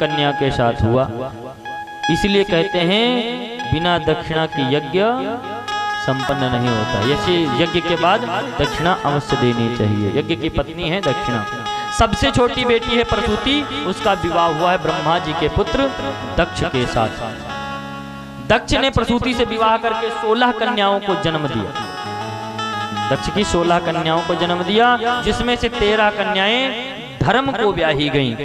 कन्या के साथ हुआ। इसलिए कहते हैं बिना दक्षिणा की यज्ञ संपन्न नहीं होता। ऐसे यज्ञ के बाद दक्षिणा अवश्य देनी चाहिए। यज्ञ की पत्नी है दक्षिणा। सबसे छोटी बेटी है प्रसूति, उसका विवाह हुआ है ब्रह्मा जी के पुत्र दक्ष के साथ। दक्ष ने प्रसूति से विवाह करके 16 कन्याओं को जन्म दिया। दक्ष की 16 कन्याओं को जन्म दिया, जिसमें से 13 कन्याएं धर्म को ब्याही गईं।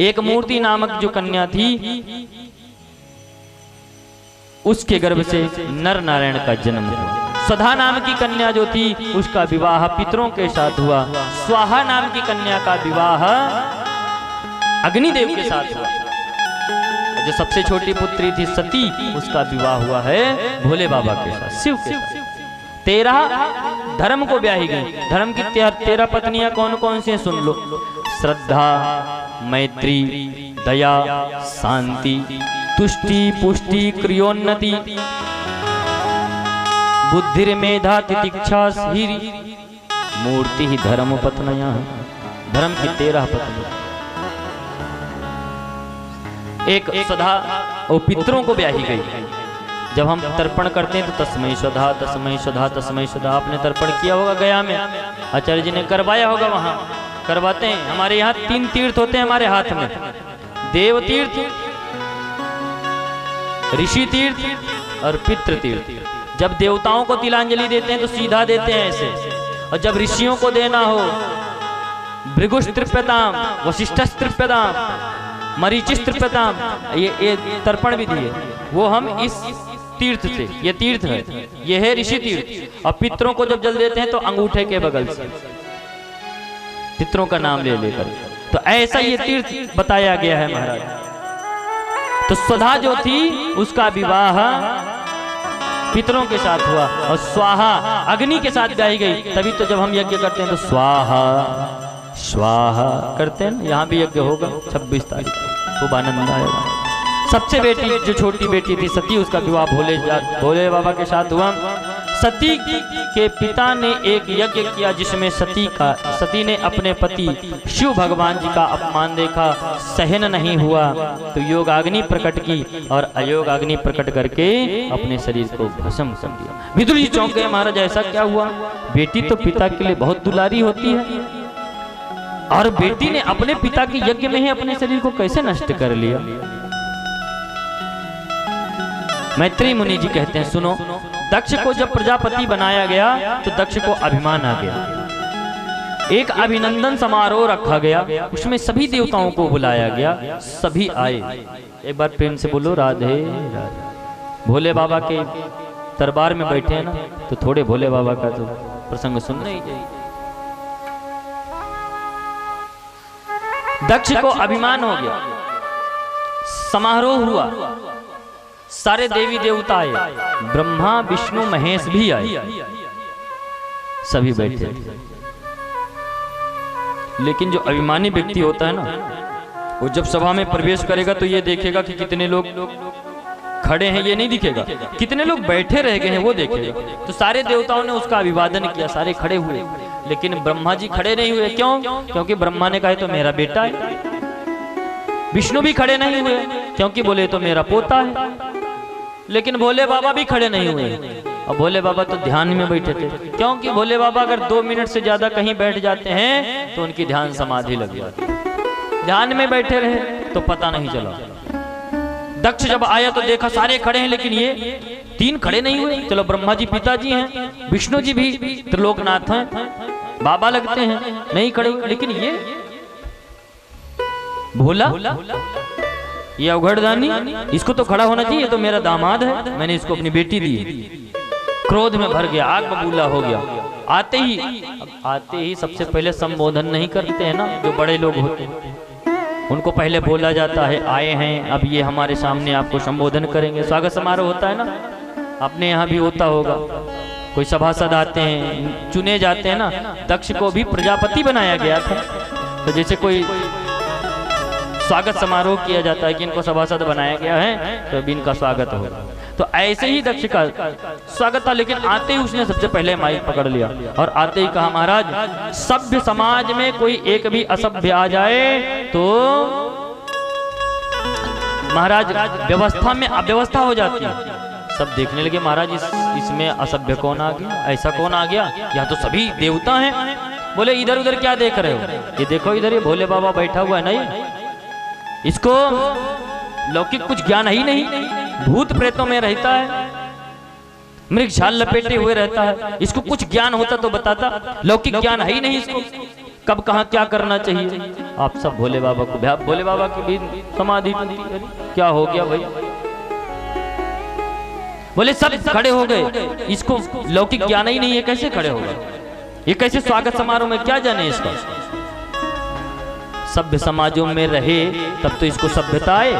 एक मूर्ति नामक जो कन्या थी, उसके गर्भ से नर नारायण का जन्म हुआ। स्वधा नाम की कन्या जो थी, उसका विवाह पितरों के साथ हुआ। स्वाहा नाम की कन्या का विवाह अग्निदेव के साथ हुआ। जो सबसे छोटी पुत्री थी सती, उसका विवाह हुआ है भोले बाबा के साथ, शिव के साथ। 13 धर्म को ब्याही गई। धर्म की 13 पत्नियां कौन कौन सी हैं सुन लो। श्रद्धा, मैत्री, दया, शांति, तुष्टि, पुष्टि, क्रियोन्नति, बुद्धिर्मेधा, तितिक्षा, मूर्ति ही धर्म पत्नियां। धर्म की 13 पत्नियां। एक सदा वो पितरों को ब्याही गई। जब हम तर्पण करते हैं तो तस्मै स्वधा, तस्मै स्वधा, तस्मै स्वधा। आपने तर्पण किया होगा गया में, आचार्य जी ने करवाया होगा, वहां करवाते हैं। हमारे यहाँ 3 तीर्थ होते हैं हमारे हाथ में, देव तीर्थ, ऋषि तीर्थ और पितृ तीर्थ। जब देवताओं को तिलांजलि देते हैं तो सीधा देते हैं ऐसे, और जब ऋषियों को देना हो भृगुस्तृप्यताम, वशिष्ठस्तृप्यताम, मरीचिस्तृप्यताम, ये तर्पण विधि है। वो हम इस तीर्थ से, ये तीर्थ है, ये है ऋषि तीर्थ। और पितरों को जब जल देते हैं तो अंगूठे के बगल से पितरों का नाम ले लेकर। तो ऐसा ये तीर्थ बताया गया है महाराज। तो स्वधा जो थी उसका विवाह पितरों के साथ हुआ, और स्वाहा अग्नि के साथ गाई गई। तभी तो जब हम यज्ञ करते हैं तो स्वाहा स्वाहा करते हैं। यहाँ भी यज्ञ होगा 26 तारीख को, खूब आनंद आएगा। सबसे बेटी जो छोटी बेटी थी सती, उसका विवाह भोले बाबा के साथ हुआ। सती के पिता ने एक यज्ञ किया जिसमें सती ने अपने पति शिव भगवान जी का अपमान देखा, सहन नहीं हुआ, तो योगाग्नि प्रकट की और अयोगाग्नि प्रकट करके अपने शरीर को भस्म कर दिया। विदुर जी चौंक गए, महाराज ऐसा क्या हुआ? बेटी तो पिता के लिए बहुत दुलारी होती है, और बेटी ने अपने पिता के यज्ञ में ही अपने शरीर को कैसे नष्ट कर लिया? मैत्री मुनि जी कहते हैं, सुनो, दक्ष को जब प्रजापति बनाया गया तो दक्ष को अभिमान आ गया। एक अभिनंदन समारोह रखा गया, उसमें सभी देवताओं को बुलाया गया, सभी आए। एक बार प्रेम से बोलो राधे राधे। भोले बाबा के दरबार में बैठे हैं ना, तो थोड़े भोले बाबा का तो प्रसंग सुनना ही चाहिए। दक्ष को अभिमान हो गया, समारोह हुआ, सारे देवी देवता आए, ब्रह्मा विष्णु महेश भी आए, सभी बैठे। लेकिन जो अभिमानी व्यक्ति होता है ना, वो जब सभा में प्रवेश करेगा तो ये देखेगा कि कितने लोग खड़े हैं, ये नहीं दिखेगा, कितने लोग बैठे रह गए हैं वो देखेगा। तो सारे देवताओं ने उसका अभिवादन किया, सारे खड़े हुए, लेकिन ब्रह्मा जी खड़े नहीं हुए। क्यों? क्योंकि ब्रह्मा ने कहा तो मेरा बेटा है। विष्णु भी खड़े नहीं हुए, क्योंकि बोले तो मेरा पोता है। लेकिन भोले बाबा भी खड़े नहीं हुए, और भोले बाबा तो ध्यान में बैठे थे, क्योंकि भोले बाबा अगर 2 मिनट से ज्यादा कहीं बैठ जाते हैं तो उनकी ध्यान समाधि लग जाती है। ध्यान में बैठे रहे तो पता नहीं चला। दक्ष जब आया तो देखा सारे खड़े हैं, लेकिन ये 3 खड़े नहीं हुए। चलो ब्रह्मा जी पिताजी हैं, विष्णु जी भी त्रिलोकनाथ हैं, बाबा लगते हैं, नहीं खड़े हुए। लेकिन ये भोला, ये अवघड़दानी, इसको तो खड़ा होना चाहिए, तो मेरा दामाद है, मैंने इसको अपनी बेटी दी। क्रोध में भर गया, आग बबूला हो गया। आते ही सबसे पहले संबोधन नहीं करते हैं ना, जो बड़े लोग होते हैं उनको पहले बोला जाता है आए हैं, अब ये हमारे सामने आपको संबोधन करेंगे। स्वागत समारोह होता है ना, अपने यहाँ भी होता होगा, कोई सभासद आते हैं, चुने जाते हैं ना। दक्ष को भी प्रजापति बनाया गया था, तो जैसे कोई स्वागत समारोह किया जाता है कि इनको सभासद बनाया गया है तो अभी इनका स्वागत होगा, तो ऐसे ही दक्ष का स्वागत था। लेकिन आते ही उसने सबसे पहले माइक पकड़ लिया और आते ही कहा, महाराज सभ्य समाज में कोई एक भी असभ्य आ जाए तो महाराज व्यवस्था में अव्यवस्था हो जाती है। सब देखने लगे महाराज इसमें असभ्य कौन आ गया, ऐसा कौन आ गया, यहाँ तो सभी देवता हैं। बोले इधर उधर क्या देख रहे हो, ये देखो इधर ये भोले बाबा बैठा हुआ है। नहीं, इसको लौकिक कुछ ज्ञान ही नहीं, भूत प्रेतों में रहता है, मृग छाल लपेटे हुए रहता है। इसको कुछ ज्ञान होता तो बताता, लौकिक ज्ञान है ही नहीं इसको, कब कहाँ क्या करना चाहिए। आप सब भोले बाबा को, भोले बाबा की भी समाधि क्या हो गया भाई। बोले सब खड़े हो गए, इसको लौकिक ज्ञान ही नहीं है, कैसे खड़े हो गए, ये कैसे स्वागत समारोह में क्या जाने इसका। सभ्य समाजों में रहे तब तो इसको सभ्यता है,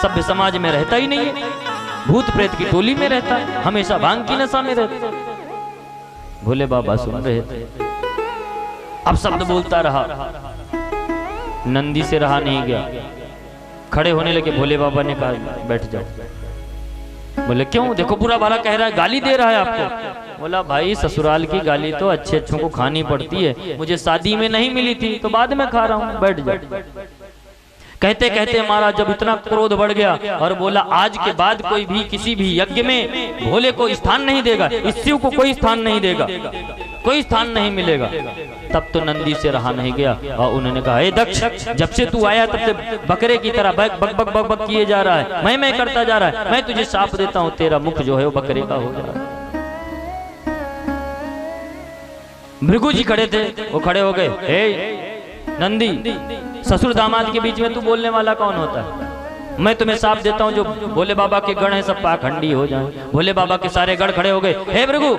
सभ्य समाज में रहता ही नहीं है, भूत प्रेत की टोली में रहता है, हमेशा भांग की नशा में रहता है। भोले बाबा सुन रहे थे, अब शब्द बोलता रहा, नंदी से रहा नहीं गया, खड़े होने लगे। भोले बाबा ने कहा बैठ जाओ। बोले क्यों, देखो बुरा भला कह रहा है, गाली दे रहा है आपको। बोला भाई ससुराल की गाली तो अच्छे अच्छों को खानी पड़ती है, मुझे शादी में नहीं मिली थी तो बाद में खा रहा हूँ, बैठ जाओ। कहते कहते महाराज जब इतना क्रोध बढ़ गया और बोला आज के बाद कोई भी किसी भी यज्ञ में भोले को स्थान नहीं देगा, इस शिव को कोई स्थान नहीं देगा, कोई स्थान नहीं मिलेगा। तब तो नंदी से रहा नहीं गया और उन्होंने कहा हे दक्ष, जब से तू आया तब से बकरे की तरह बक बक बक बक बक किए जा रहा है, मैं करता जा रहा है, मैं तुझे शाप देता हूँ, तेरा मुख जो है वो बकरे का हो जा रहा है। भृगु जी खड़े थे, वो खड़े हो गए, हे नंदी, ससुर दामाद के बीच में तू बोलने वाला कौन होता है, मैं तुम्हें साफ देता हूं जो भोले बाबा के गण है सब पाखंडी हो जाए। भोले बाबा के सारे गण खड़े हो गए, हे भृगु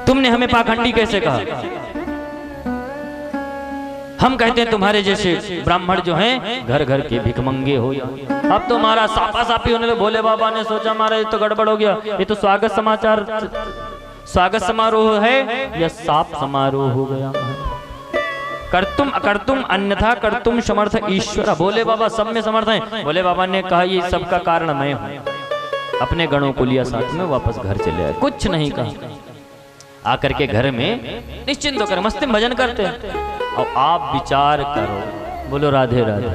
तुमने हमें पाखंडी कैसे कहा, हम कहते हैं तुम्हारे जैसे ब्राह्मण जो हैं घर घर के भिखमंगे हो जाए। अब तो हमारा सापा सापी होने लगे। भोले बाबा ने सोचा हमारा ये तो गड़बड़ हो गया, ये तो स्वागत समारोह है या साप समारोह हो गया। करतुम अकर्तुम अन्यथा करतुम समर्थ ईश्वर, भोले बाबा सब में समर्थ हैं। भोले बाबा ने कहा ये सब का कारण मैं हूं। अपने गणों को लिया साथ में, वापस घर चले आए, कुछ नहीं कहा। आकर के घर में निश्चिंत होकर मस्ती भजन करते हैं। और आप विचार करो, बोलो राधे राधे,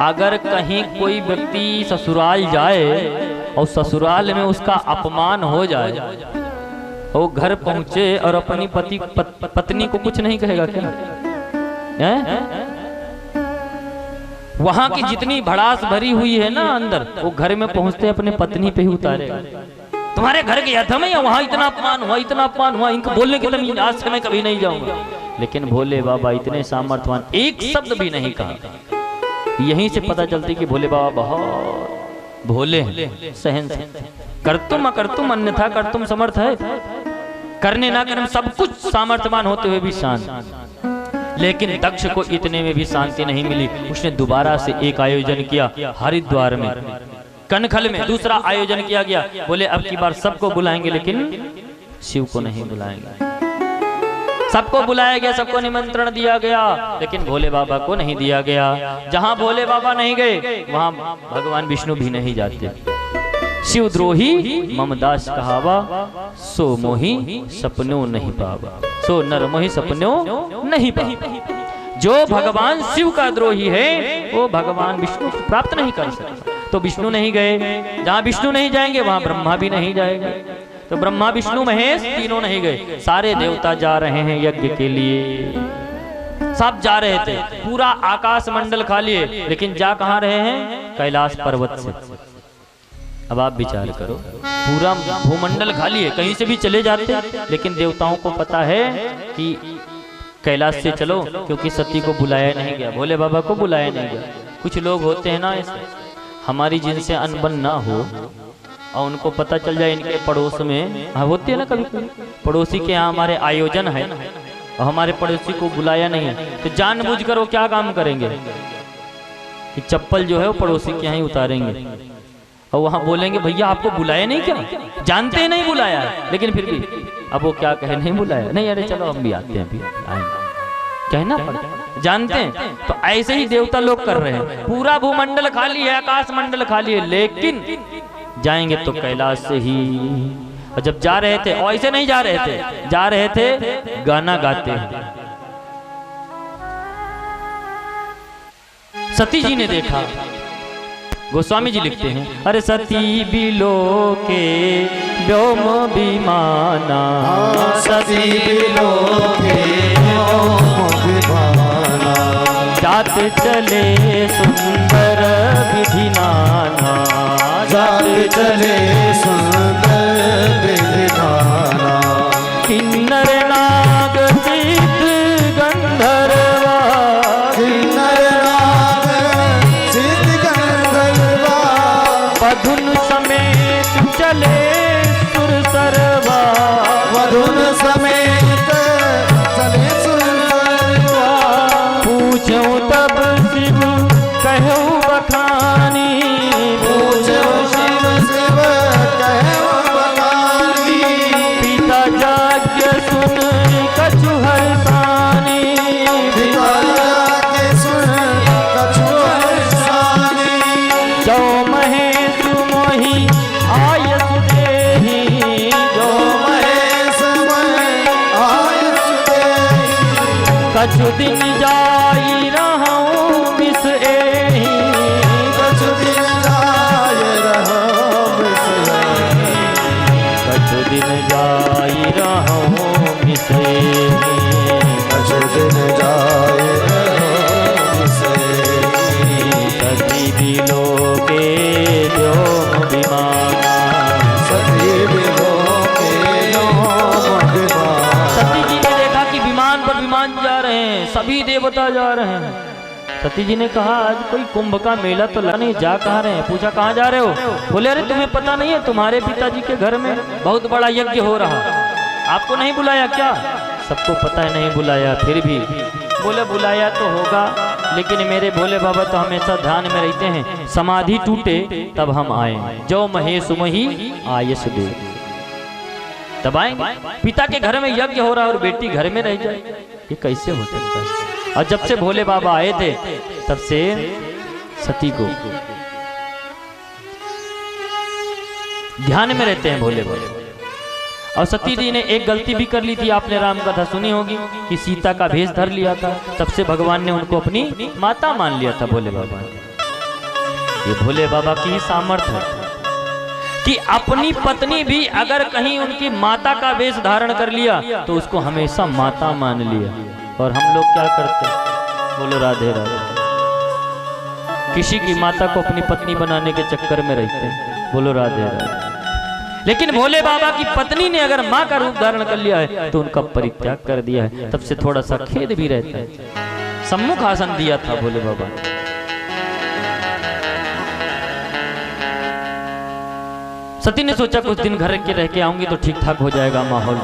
अगर कहीं कोई व्यक्ति ससुराल जाए और ससुराल में उसका अपमान हो जाए, वो घर पहुंचे और अपनी पत्नी को कुछ नहीं कहेगा क्या? वहां की जितनी भड़ास भरी हुई है ना अंदर, वो घर में पहुंचते अपने पत्नी पे ही उतारेगा। तुम्हारे घर के यथम है, वहां इतना अपमान हुआ, इतना अपमान हुआ, इनको बोलने की तमीज आज से मैं कभी नहीं जाऊंगा। लेकिन भोले बाबा इतने सामर्थ्यवान, एक शब्द भी नहीं कहा। यहीं से पता चलती कि भोले बाबा बहुत भोले हैं, सहन से। करतुम अकर्तुम अन्यथा करतुम समर्थ है, करने ना करने सब कुछ सामर्थ्यवान होते हुए भी शांत। लेकिन दक्ष को इतने में भी शांति नहीं मिली। उसने दोबारा से एक आयोजन किया हरिद्वार में, कनखल में दूसरा आयोजन किया गया। बोले अब की बार सबको बुलाएंगे लेकिन शिव को नहीं बुलाएंगे। सबको बुलाया गया, सबको निमंत्रण दिया गया, लेकिन भोले बाबा को नहीं दिया गया। जहां भोले बाबा नहीं गए वहां भगवान विष्णु भी नहीं जाते। शिव द्रोही ममदास कहावा, सो मोही सपनों नहीं पावा, सो नर मोही सपनों नहीं पावा। जो भगवान शिव का द्रोही है वो भगवान विष्णु को प्राप्त नहीं कर सकता। तो विष्णु नहीं गए, जहां विष्णु नहीं जाएंगे वहां ब्रह्मा भी नहीं जाएगा। तो ब्रह्मा विष्णु महेश तीनों नहीं गए। सारे देवता जा रहे हैं यज्ञ के लिए, सब जा रहे थे, पूरा आकाश मंडल खाली है, लेकिन जा कहां रहे हैं? कैलाश पर्वत से। अब आप विचार करो, पूरा भूमंडल खाली है, कहीं से भी चले जाते, लेकिन देवताओं को पता है कि कैलाश से चलो, क्योंकि सती को बुलाया नहीं गया, भोले बाबा को बुलाया नहीं गया। कुछ लोग होते हैं ना ऐसे, हमारी जिनसे अनबन ना हो और उनको पता चल जाए इनके पड़ोस में, होते हैं ना कभी कभी, पड़ोसी के यहाँ हमारे आयोजन है और हमारे पड़ोसी को बुलाया नहीं है, तो जानबूझकर वो क्या काम करेंगे कि चप्पल जो है वो पड़ोसी के यहाँ ही उतारेंगे और वहां बोलेंगे भैया आपको बुलाया नहीं क्या? जानते हैं नहीं बुलाया है, लेकिन फिर भी अब वो क्या कहे, नहीं बुलाया नहीं, अरे चलो हम भी आते हैं, अभी आएंगे, कहना पड़ता, जानते हैं। तो ऐसे ही देवता लोग कर रहे हैं, पूरा भूमंडल खाली है, आकाश मंडल खाली है, लेकिन जाएंगे तो कैलाश से ही। और जब जा रहे थे, और ऐसे नहीं जा रहे थे, जा रहे थे गाना गाते हैं, सती जी ने देखा। गोस्वामी जी लिखते हैं, अरे सती बिलो के व्योम विमाना, सती बिलो के व्योम विमाना, जात चले सुंदर विधि नाना, जात चले सुंदर विधि नाना, किन्नर नाग सिद्ध गंधर्वा, किन्नर नाग सिद्ध गंधर्वा, पधुन समेत चले सुर सरवा, वधुन समेत चले सुरवा, पूछो तब शिव कहो बखानी, पूछो शिव शिव कहो बखानी, पिता जाग्य सुन कछु हरसानी, पिता के सुन कछु हरसानी, जो महेश मोहि आयस देहि, जो महेश मोहि आयस देहि, कछु दिन जाई रहूं मिस एहि, कछु दिन जाय रहो बिसरे, कछु दिन जाई रहूं मिस एहि, कछु दिन जाय रहो बिसरे, सती बिलो के व्योम विमाना। सती बिलो के व्योम विमाना, सती जी ने देखा कि विमान पर विमान जा रहे हैं, सभी देवता जा रहे हैं। सती जी ने कहा, आज कोई कुंभ का मेला तो लगा नहीं, जा कहाँ रहे हैं? पूछा, कहाँ जा रहे हो? बोले, अरे तुम्हें पता नहीं है, तुम्हारे पिताजी के घर में बहुत बड़ा यज्ञ हो रहा, आपको नहीं बुलाया क्या? सबको पता है नहीं बुलाया, फिर भी बोले बुलाया तो होगा, लेकिन मेरे भोले बाबा तो हमेशा ध्यान में रहते हैं, समाधि टूटे तब हम आए, जो महेश मोहि आयस दे, तब आएंगे। पिता के घर में यज्ञ हो रहा है और बेटी घर में रह जाए, ये कैसे हो सकता है? और जब से भोले बाबा आए थे तब से सती को ध्यान में रहते हैं भोले बाबा। और सती जी ने एक गलती भी कर ली थी, आपने राम कथा सुनी होगी कि सीता का भेष धर लिया था, तब से भगवान ने उनको अपनी माता मान लिया था भोले बाबा ने। ये भोले बाबा की सामर्थ्य है कि अपनी पत्नी भी अगर कहीं उनकी माता का वेश धारण कर लिया तो उसको हमेशा माता मान लिया। और हम लोग क्या करते हैं? बोलो राधे राधे। किसी की माता को अपनी पत्नी बनाने के चक्कर में रहते हैं। बोलो राधे राधे। लेकिन भोले बाबा की पत्नी ने अगर माँ का रूप धारण कर लिया है तो उनका परित्याग कर दिया है, तब से थोड़ा सा खेद भी रहता है। सम्मुख आसन दिया था भोले बाबा ने। सती ने सोचा कुछ दिन घर के रह के आऊंगी तो ठीक ठाक हो जाएगा माहौल।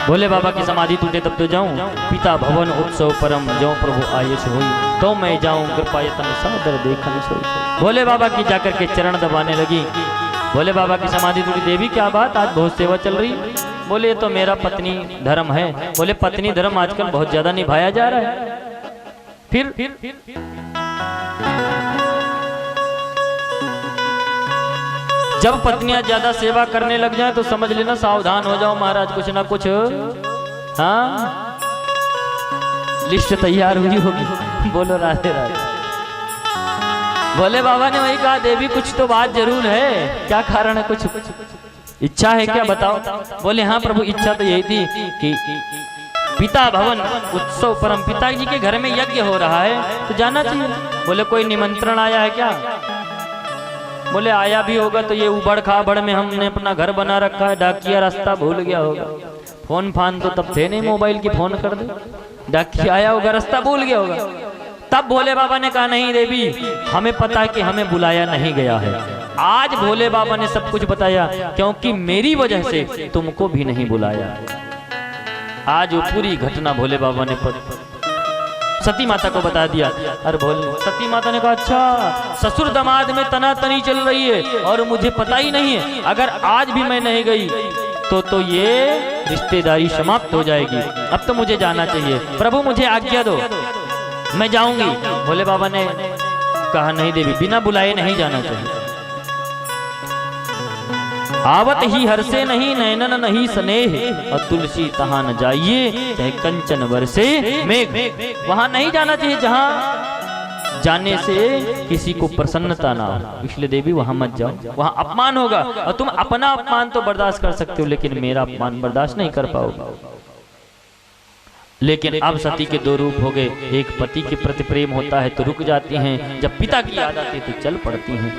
भोले बाबा की समाधि टूटे तब तो जाऊं, पिता भवन उत्सव परम जो प्रभु आयुष हुई, तो मैं जाऊं कृपा यतन सादर देखन सोई। भोले बाबा की जाकर के चरण दबाने लगी। भोले बाबा की समाधि टूटी। देवी क्या बात, आज बहुत सेवा चल रही? बोले तो मेरा पत्नी धर्म है। बोले पत्नी धर्म आजकल बहुत ज्यादा निभाया जा रहा है। फिर जब पत्नियां ज्यादा सेवा करने लग जाएं तो समझ लेना सावधान हो जाओ महाराज, कुछ ना कुछ हाँ लिस्ट तैयार हुई होगी। बोलो राधे राधे। भोले बाबा ने वही कहा, देवी कुछ तो बात जरूर है, क्या कारण है? कुछ इच्छा है क्या, बताओ। बोले हाँ प्रभु, इच्छा तो यही थी कि पिता भवन उत्सव परम, पिताजी के घर में यज्ञ हो रहा है तो जाना चाहिए। बोले कोई निमंत्रण आया है क्या? बोले आया भी होगा तो ये उबड़ खाबड़ में हमने अपना घर बना रखा है, डाकिया रास्ता भूल गया होगा। फोन फान तो तब थे नहीं, मोबाइल की फोन कर दे, डाकिया आया होगा, रास्ता भूल गया होगा। तब भोले बाबा ने कहा नहीं देवी, हमें पता है कि हमें बुलाया नहीं गया है। आज भोले बाबा ने सब कुछ बताया, क्योंकि मेरी वजह से तुमको भी नहीं बुलाया। आज वो पूरी घटना भोले बाबा ने सती माता को बता दिया। अरे भोले, सती माता ने कहा अच्छा ससुर दामाद में तना तनी चल रही है और मुझे पता ही नहीं है, अगर आज भी मैं नहीं गई तो ये रिश्तेदारी समाप्त हो जाएगी। अब तो मुझे जाना चाहिए, प्रभु मुझे आज्ञा दो, मैं जाऊंगी। भोले बाबा ने कहा नहीं देवी, बिना बुलाए नहीं जाना चाहिए। आवत ही हर्षे नहीं नैनन नहीं स्नेह, और तुलसी तहां न जाइए चाहे कंचन बरसे मेघ। वहां नहीं जाना चाहिए जहां जाने से किसी को प्रसन्नता ना हो, इसलिए देवी वहां मत जाओ, वहां अपमान होगा। और तुम अपना अपमान तो बर्दाश्त कर सकते हो, लेकिन मेरा अपमान बर्दाश्त नहीं कर पाओगे। लेकिन अब सती के दो रूप हो गए, एक पति के प्रति प्रेम होता है तो रुक जाती हैं, जब पिता की याद आती है तो चल पड़ती हैं।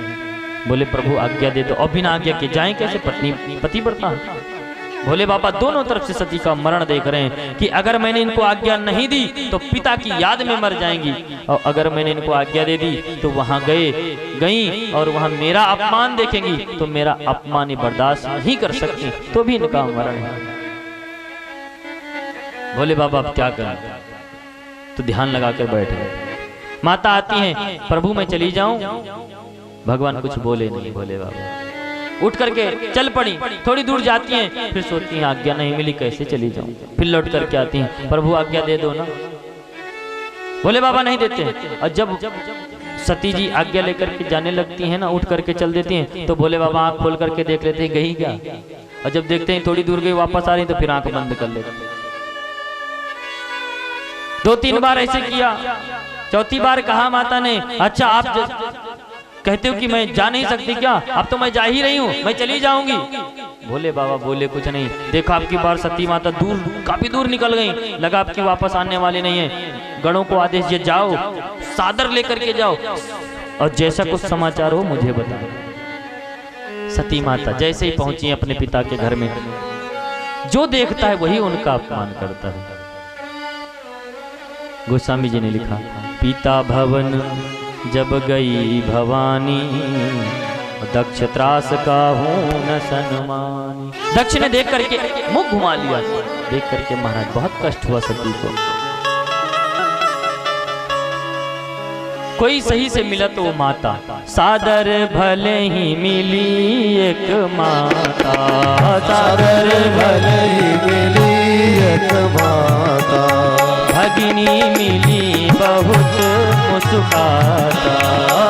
बोले प्रभु आज्ञा दे दो, और बिना आज्ञा के जाएं कैसे, पत्नी पति बढ़ता है। भोले बाबा दोनों तरफ से सती का मरण देख रहे हैं कि अगर मैंने इनको आज्ञा नहीं दी तो पिता की याद में मर जाएंगी, और अगर मैंने इनको आज्ञा दे दी तो वहां गई और वहां मेरा अपमान देखेंगी तो मेरा अपमान ही बर्दाश्त नहीं कर सकती, तो भी इनका मरण है। भोले बाबा अब क्या करें, तो ध्यान लगा कर बैठ गए। माता आती हैं, प्रभु मैं चली जाऊं, भगवान कुछ बोले नहीं। भोले बाबा उठ करके चल पड़ी, थोड़ी दूर जाती हैं, फिर सोचती हैं आज्ञा नहीं मिली कैसे चली जाऊं, फिर लौट करके आती हैं, प्रभु आज्ञा दे दो ना। भोले बाबा नहीं देते हैं, और जब सती जी आज्ञा लेकर के जाने लगती हैं ना, उठ करके चल देती हैं, तो भोले बाबा आंख खोल करके देख लेते हैं गई क्या, और जब देखते हैं थोड़ी दूर गई वापस आ रही तो फिर आंख बंद कर लेते हैं। 2-3 बार ऐसे किया, चौथी बार कहा माता ने, अच्छा आप कहते हो कि मैं जा नहीं सकती क्या, अब तो मैं जा ही रही हूँ, मैं चली जाऊंगी। भोले बाबा बोले कुछ नहीं, देखा आपकी बार सती माता दूर काफी दूर निकल गई, लगा आपकी वापस आने वाली नहीं है, गणों को आदेश दिया जाओ सादर लेकर के जाओ, और जैसा कुछ समाचार हो मुझे बताओ। सती माता जैसे ही पहुंची अपने पिता के घर में, जो देखता है वही उनका अपमान करता है। गोस्वामी जी ने लिखा, पिता भवन जब गई भवानी, दक्ष त्रास का हूं न सन्मानी। दक्ष ने देख करके मुख घुमा लिया, देख करके महाराज बहुत कष्ट हुआ सती को। कोई सही से मिला तो वो माता, सादर भले ही मिली एक माता, सादर भले ही मिली एक माता, भगिनी मिली बहुत मुस्काता,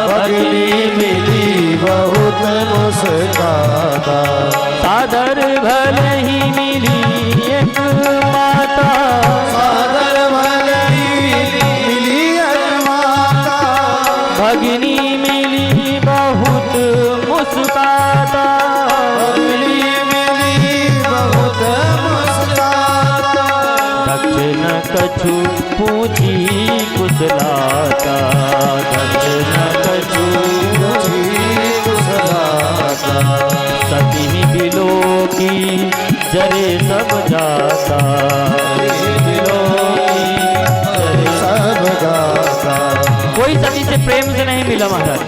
भगिनी मिली बहुत मुस्काता, सादर भले ही मिली एक माता, सादर भले ही मिली एक माता, भगिनी मिली बहुत मुस्काता, भगिनी मिली बहुत मुस्काता, दक्ष न कछु पूछी कुशलाता, दक्ष न कछु पूछी कुशलाता, सती बिलो की जरे सब जाता, बिलो की जरे सब गाता। कोई सती से प्रेम से नहीं मिला महाराज,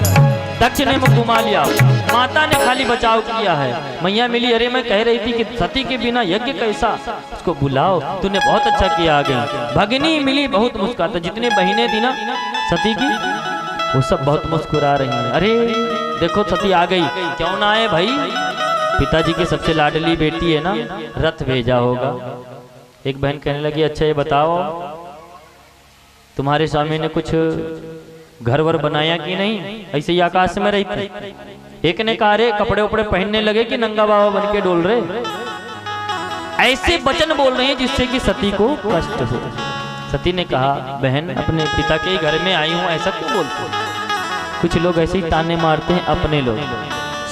दक्ष ने मुख घुमा लिया, माता ने खाली बचाव किया है। मैया मिली, अरे मैं कह रही थी कि सती के बिना यज्ञ कैसा, उसको बुलाओ, तूने बहुत अच्छा किया आ गई। भगिनी मिली बहुत मुस्कुराता, जितने बहनें थी ना सती की वो सब बहुत मुस्कुरा रही हैं। अरे देखो सती आ गई, क्यों ना आए भाई, पिताजी की सबसे लाडली बेटी है ना, रथ भेजा होगा। एक बहन कहने लगी, अच्छा ये बताओ तुम्हारे स्वामी ने कुछ घर वर बनाया कि नहीं, ऐसे ही आकाश में रही थी। एक ने कहा रे कपड़े उपड़े पहनने लगे कि नंगा बाबा बन के डोल रहे, ऐसे वचन बोल रहे हैं जिससे कि सती को कष्ट हो। सती ने कहा, बहन अपने पिता के घर में आई हूं, ऐसा क्यों बोलते हो? कुछ लोग ऐसे ही ताने मारते हैं अपने लोग।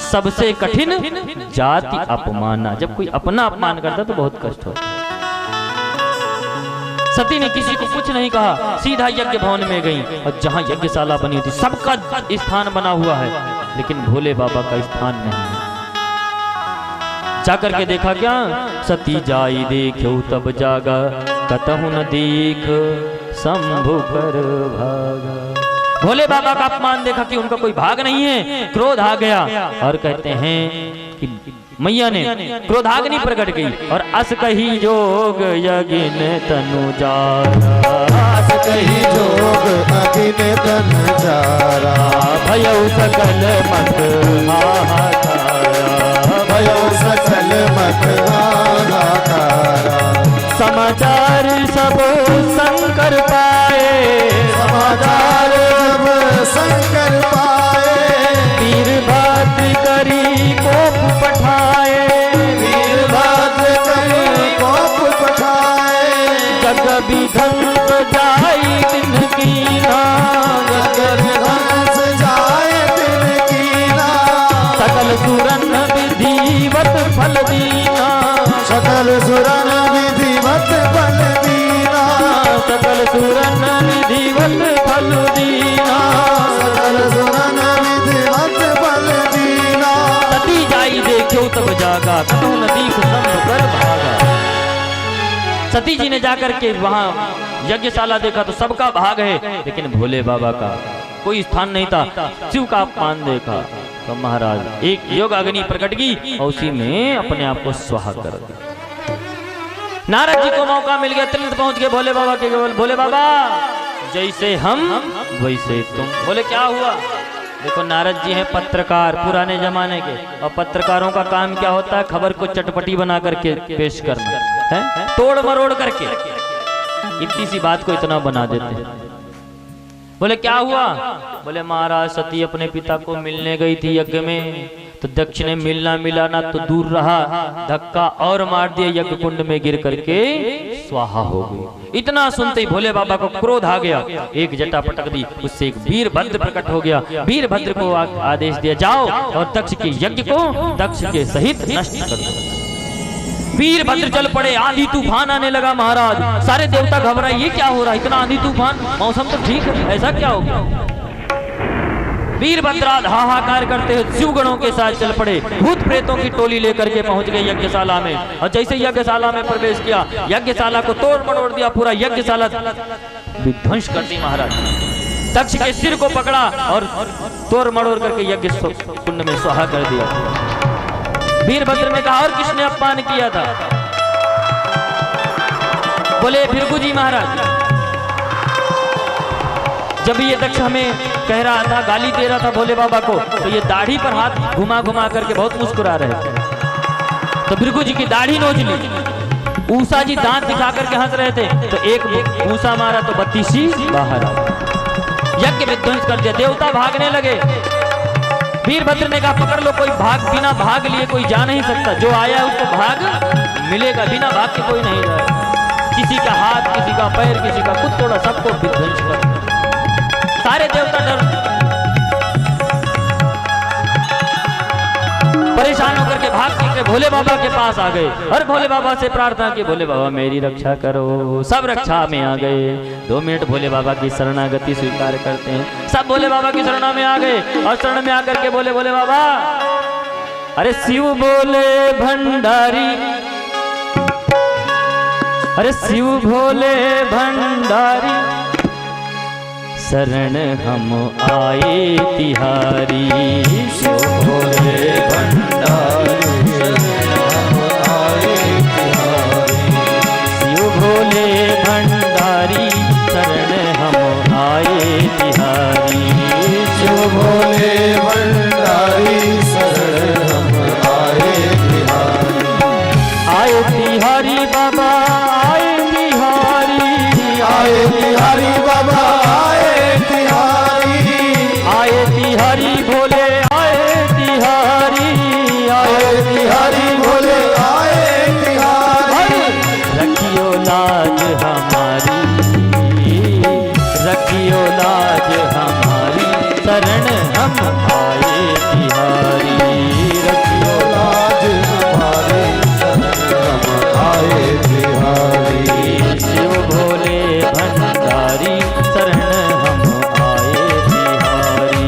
सबसे कठिन जाति अपमाना, जब कोई अपना अपमान करता तो बहुत कष्ट होता है। सती ने किसी को कुछ नहीं कहा, सीधा यज्ञ भवन में गई, और जहां यज्ञशाला बनी थी सबका स्थान बना हुआ है, लेकिन भोले बाबा का स्थान नहीं है। जाकर के देखा क्या, सती जाई देखो तब जागा, कतहु न देख शंभु कर भागा। भोले बाबा का अपमान देखा कि उनका कोई भाग नहीं है, क्रोध आ गया, और कहते हैं कि मैया ने क्रोधाग्नि प्रकट की, और अस कही जोग यज्ञ तनु जारा, अस कही जोग अग्नि तनु जारा, भयउ सकल मत हाहाकारा, भयउ सकल मत हाहाकारा। समाचार सब शंकर पाए, समाचार सब शंकर पाए, वीर भद्र करी कोप पठाए, सुरन विधिवत फल दीना, सकल सुरन विधिवत फल दीना। सती जाई देखो तब जागा, कतहु न दीख संभ कर भागा। सती जी ने जाकर के वहां यज्ञशाला देखा तो सबका भाग है, लेकिन भोले बाबा का कोई स्थान नहीं था। शिव का अपमान देखा तो महाराज एक योग अग्नि प्रकट की और उसी में अपने आप को स्वाहा कर दिया। नारद जी को मौका मिल गया, तुरंत पहुंच गए भोले बाबा के केवल। भोले बाबा जैसे हम वैसे तुम। बोले क्या हुआ? देखो नारद जी हैं पत्रकार पुराने जमाने के, और पत्रकारों का काम क्या होता है? खबर को चटपटी बना करके पेश करना है, तोड़ मरोड़ करके इतनी सी बात को इतना बना देते हैं। बोले क्या हुआ? बोले महाराज सती अपने पिता को मिलने गई थी यज्ञ में, तो दक्ष ने मिलना मिलाना तो दूर रहा, धक्का और मार दिया, यज्ञ कुंड में गिर करके स्वाहा हो गई। इतना सुनते ही भोले बाबा को क्रोध आ गया, एक जटा पटक दी, उससे एक वीरभद्र प्रकट हो गया। वीरभद्र को आदेश दिया जाओ और दक्ष के यज्ञ को दक्ष के सहित नष्ट कर दो। वीरभद्र चल पड़े, आंधी तूफान आने लगा महाराज। सारे देवता घबराए, ये क्या हो रहा है? इतना आंधी तूफान, मौसम तो ठीक है, ऐसा क्या हो गया? वीरभद्र हाहाकार करते हुए शिवगणों के साथ चल पड़े, भूत प्रेतों की टोली लेकर के पहुंच गए यज्ञशाला में। और जैसे यज्ञशाला में प्रवेश किया, यज्ञशाला को तोड़ मरोड़ दिया, पूरा यज्ञशाला विध्वंस कर दी महाराज। दक्ष के सिर को पकड़ा और तोड़ मरोड़ करके यज्ञ कुंड में स्वाहा कर दिया। वीरभद्र ने कहा और किसने अपमान किया था? बोले भृगु जी महाराज। जब ये दक्ष हमें कह रहा था, गाली दे रहा था भोले बाबा को, तो ये दाढ़ी पर हाथ घुमा घुमा करके बहुत मुस्कुरा रहे थे। तो भृगु जी की दाढ़ी नोच ली, ऊषा जी दांत दिखा करके हंस रहे थे, तो एक ऊषा मारा तो 32 बाहर आ। यज्ञ विध्वंस कर दिया, देवता भागने लगे। वीरभद्र ने कहा पकड़ लो, कोई बिना भाग लिए कोई जा नहीं सकता, जो आया है उसको भाग मिलेगा, बिना भाग के कोई नहीं जाएगा। किसी का हाथ, किसी का पैर, किसी का कुछ तोड़ा, सबको विध्वंस कर। सारे देवता डर परेशान होकर के भाग के भोले बाबा के पास आ गए और भोले बाबा से प्रार्थना की, भोले बाबा मेरी रक्षा करो। सब रक्षा में आ गए। 2 मिनट भोले बाबा की शरणागति स्वीकार करते हैं। सब भोले बाबा की शरणा में आ गए और शरण में आकर के बोले भोले बाबा, अरे शिव बोले भंडारी, अरे शिव भोले भंडारी, शरण हम आए तिहारी। शिव भोले भंडारी, शरण हम आए तिहारी। शिव भोले भंडारी, शरण हम आए तिहारी। शिव भोले भंडारी, शरण हम आए तिहारी। आए तिहारी बाबा, आए तिहारी, आए तिहारी बाबा, आए तिहारी भोले, आए तिहारी, आए तिहारी भोले, आए तिहारी। रखियो लाज हमारी, रखियो लाज हमारी, शरण हम आए तिहारी। रखियो लाज हमारी, शरण हम आए तिहारी। शिव भोले भंडारी, शरण हम आए तिहारी।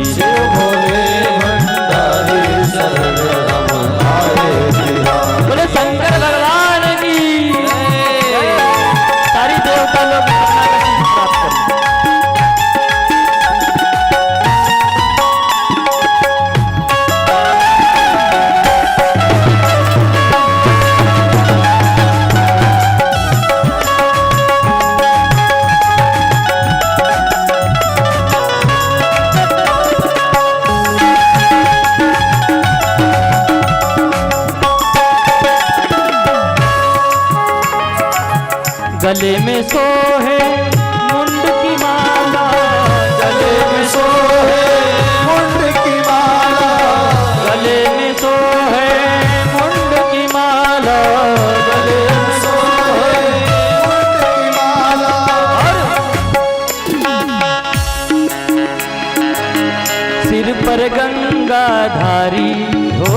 शिव भोले भंडारी, शरण हम आए तिहारी। बोले शंकर भगवान की, सारी देवता लोग शरणागति प्राप्त कर। गले में सोहे मुंड की माला, गले में सोहे मुंड की माला, गले में सोहे मुंड की माला, गले में सोहे मुंड की माला। सिर पर गंगाधारी हो,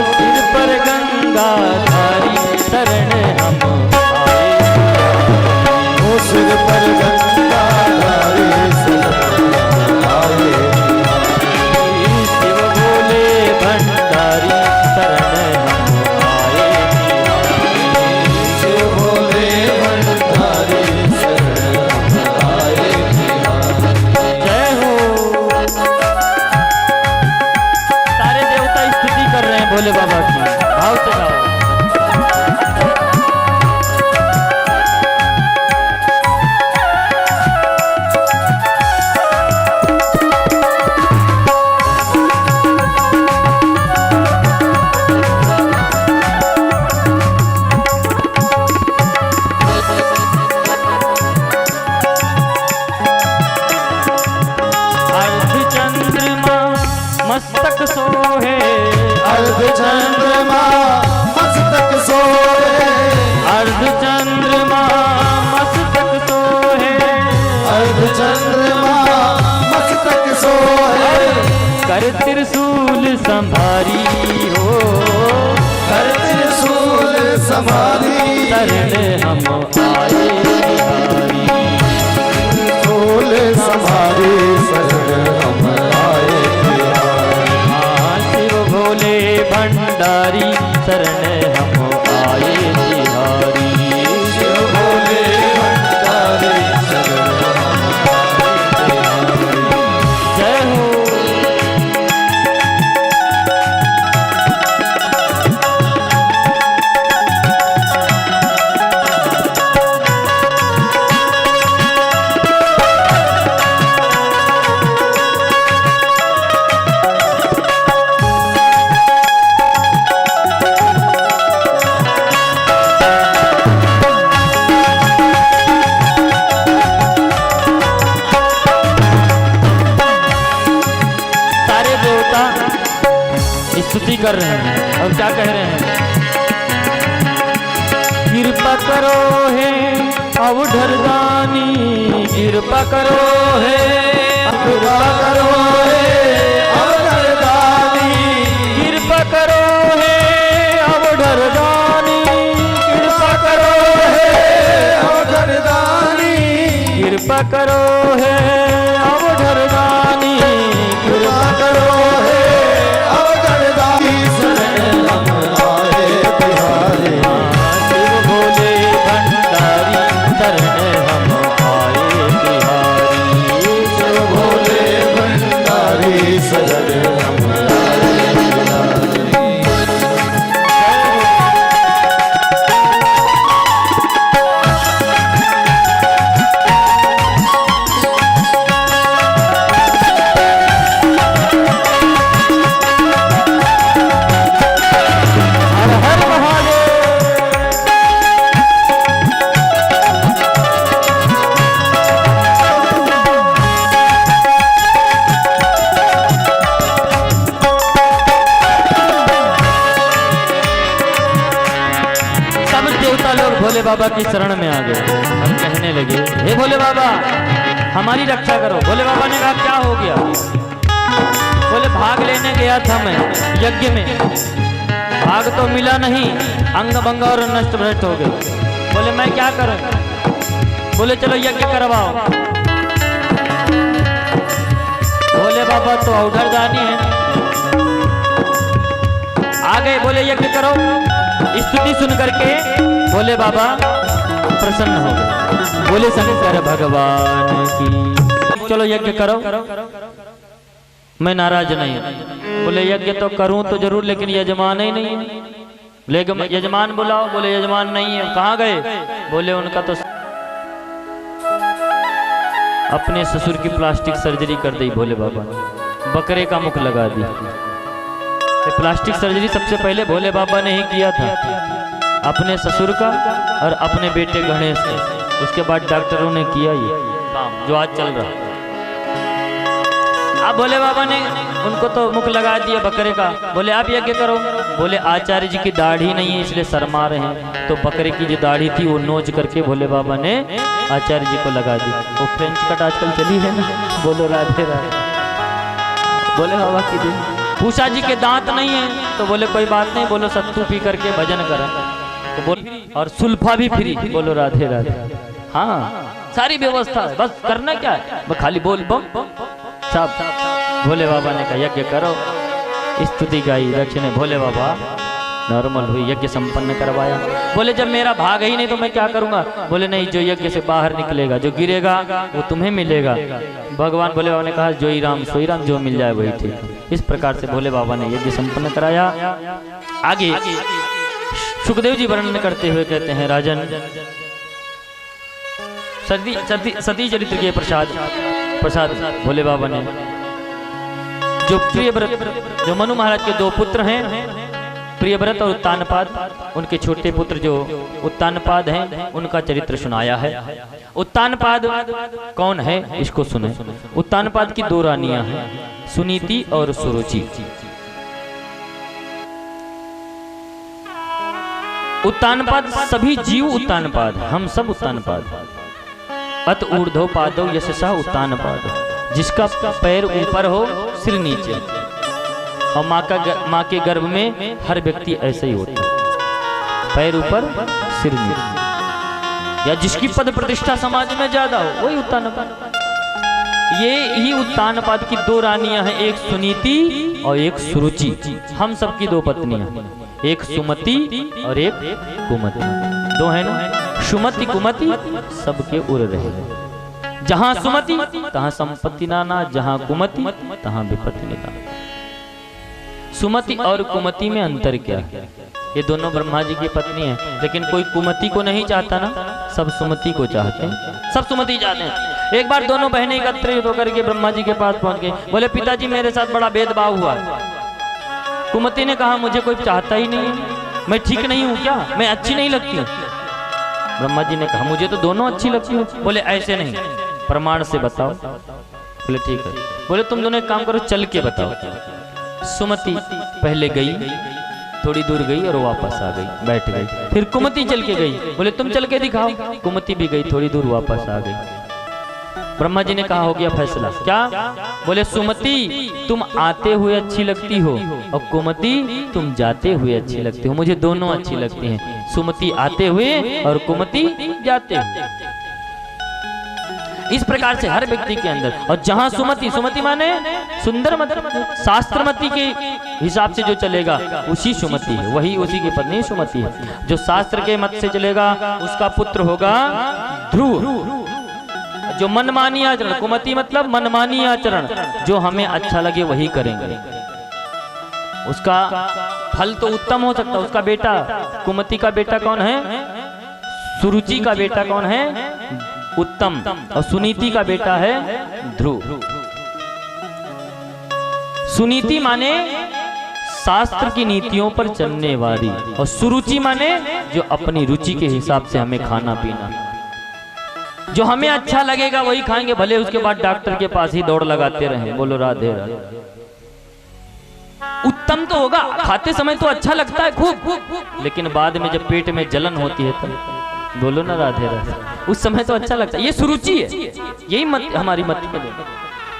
सिर पर गंगाधारी, शरण हम आए। सिर चंद्रमा मस्तक सोहे, कर त्रिशूल संभारी हो, कर त्रिशूल संभारी, शरण हम आए बिहारी। त्रिशूल संभारी शरण हम आए बिहारी। हाँ शिव भोले भंडारी शरण हम आए बिहारी। शिव भोले भंडारी शरण हम आए बिहारी। जय हो। सारे देवता स्तुति कर रहे हैं और क्या कह रहे हैं? कृपा करो है अवधरदानी, कृपा करो है, कृपा करो हे अवधरदानी, कृपा करो है अवधरदानी, कृपा करो है, अवधरदानी, कृपा करो है अवधरदानी, कृपा करो हे अवधरदानी, शरण हम आए बिहारी। शिव भोले भंडारी शरण हम आए बिहारी। शिव भोले भंडारी शरण हम आए बिहारी। हर हर महादेव। सब देवता लोग भोले बाबा की शरण में आ गए। हम कहने लगे हे भोले बाबा हमारी रक्षा करो। भोले बाबा ने कहा क्या हो गया? बोले भाग लेने गया था मैं यज्ञ में, भाग तो मिला नहीं, अंग भंग और नष्ट भ्रष्ट हो गए। बोले मैं क्या करूं? बोले चलो यज्ञ करवाओ। भोले बाबा तो औढ़दानी है, आ गए। बोले यज्ञ करो। स्तुति सुन करके भोले बाबा प्रसन्न हो गए। बोले शंकर भगवान की चलो यज्ञ करो, मैं नाराज नहीं हूं। बोले यज्ञ तो करूं तो जरूर, लेकिन यजमान ही नहीं है। लेकिन यजमान बुलाओ। बोले यजमान नहीं है। कहाँ गए? बोले उनका तो अपने ससुर की प्लास्टिक सर्जरी कर दी भोले बाबा ने, बकरे का मुख लगा दी। प्लास्टिक सर्जरी सबसे पहले भोले बाबा ने ही किया था, अपने ससुर का और अपने बेटे गणेश का। उसके बाद डॉक्टरों ने किया ये काम जो आज चल रहा। अब भोले बाबा ने उनको तो मुख लगा दिया बकरे का। बोले आप यज्ञ करो। बोले आचार्य जी की दाढ़ी नहीं है इसलिए शर्मा रहे हैं। तो बकरे की जो दाढ़ी थी वो नोच करके भोले बाबा ने आचार्य जी को लगा दी। वो फ्रेंच कट आजकल चली है ना, बोलो राधे राधे। बोले बाबा की दी। पूछा जी के दांत नहीं है तो बोले कोई बात नहीं, बोलो सत्तू पी करके भजन करा। तो बोल और सुल्फा भी फ्री। बोलो राधे राधे। हाँ सारी व्यवस्था है, बस करना क्या है, बस खाली बोल बम सब। भोले बाबा ने कहा यज्ञ करो। स्तुति गाई, दक्षिणे भोले बाबा नॉर्मल हुई, यज्ञ संपन्न करवाया। बोले जब मेरा भाग ही नहीं तो मैं क्या करूंगा? बोले नहीं, जो यज्ञ से बाहर निकलेगा, जो गिरेगा वो तुम्हें मिलेगा। भगवान भोले बाबा ने कहा जोई राम सोई राम, जो मिल जाए वही ठीक। इस प्रकार से भोले बाबा ने यज्ञ संपन्न कराया। आगे सुखदेव जी वर्णन करते हुए कहते हैं राजन, सती चरित्र के प्रसाद भोले बाबा ने जो प्रियव्रत, जो मनु महाराज के दो पुत्र हैं, प्रियव्रत और उत्तानपाद, उनके छोटे पुत्र जो उत्तानपाद हैं, उनका चरित्र सुनाया है। उत्तानपाद कौन है इसको सुने। उत्तानपाद की दो रानियां हैं, सुनीति और सुरुचि। उत्तानपाद सभी जीव उत्तानपाद, हम सब उत्तानपाद। अत ऊर्ध्व पादो यशसा उत्तान पादो, जिसका पैर ऊपर हो सिर नीचे। और माँ के गर्भ में हर व्यक्ति ऐसे ही होता है, पैर ऊपर सिर नीचे, या जिसकी पद प्रतिष्ठा समाज में ज्यादा हो वही उत्तान पाद। ये ही उत्तान पाद की दो रानियां हैं, एक सुनीति और एक सुरुचि। हम सबकी दो पत्नियां, एक सुमति और एक कुमति, दो है ना। सुमति कुमति सबके उड़ रहे, जहां सुमति तहां संपत्ति नाना, जहां कुमति तहां विपत्ति निकाल। सुमति और कुमति में अंतर क्या है? ये दोनों ब्रह्मा जी की पत्नी है, लेकिन कोई कुमति को नहीं चाहता ना, सब सुमति को चाहते हैं, सब सुमति चाहते हैं। एक बार दोनों बहनें एकत्रित होकर के ब्रह्मा जी के पास पहुंच गए, बोले पिताजी मेरे साथ बड़ा भेदभाव हुआ है। कुमति ने कहा मुझे कोई चाहता ही नहीं है, मैं ठीक नहीं हूं क्या, मैं अच्छी नहीं लगती हूं। ब्रह्मा जी ने कहा मुझे तो दोनों अच्छी लगती हूँ। बोले ऐसे नहीं, प्रमाण से बताओ। बोले ठीक है। बोले तुम दोनों एक काम करो, चल के बताओ। सुमति पहले गई, थोड़ी दूर गई और वापस आ गई, बैठ गई। फिर कुमति चल के गई, बोले तुम चल के दिखाओ। कुमति भी गई, थोड़ी दूर वापस आ गई। ब्रह्मा जी ने कहा हो गया फैसला। क्या? बोले सुमति तुम आते हुए अच्छी लगती हो और कुमति तुम जाते हुए अच्छी लगती हो, मुझे दोनों अच्छी लगती हैं, सुमति आते हुए और कुमति जाते हुए। इस प्रकार से हर व्यक्ति के अंदर, और जहां सुमति, सुमति माने सुंदर मत, शास्त्रमति के हिसाब से जो चलेगा उसी सुमति है, वही उसी की पत्नी सुमति है। जो शास्त्र के मत से चलेगा उसका पुत्र होगा ध्रुव। जो मनमानी आचरण, कुमति मतलब मनमानी आचरण, जो हमें अच्छा लगे वही करेंगे, उसका फल तो उत्तम हो सकता है। उसका बेटा, कुमति का बेटा कौन है? सुरुचि का बेटा कौन है? उत्तम। और सुनीति का बेटा है ध्रुव। सुनीति माने शास्त्र की नीतियों पर चलने वाली, और सुरुचि माने जो अपनी रुचि के हिसाब से हमें खाना पीना, जो हमें अच्छा लगेगा वही खाएंगे, भले उसके बाद डॉक्टर के पास ही दौड़ लगाते रहें। बोलो राधे राधे। उत्तम तो होगा, खाते समय तो अच्छा लगता है खूब, लेकिन बाद में जब पेट में जलन होती है तब, बोलो ना राधे राधे, उस समय तो अच्छा लगता है। ये सुरुचि है, यही मत हमारी मत के लिए।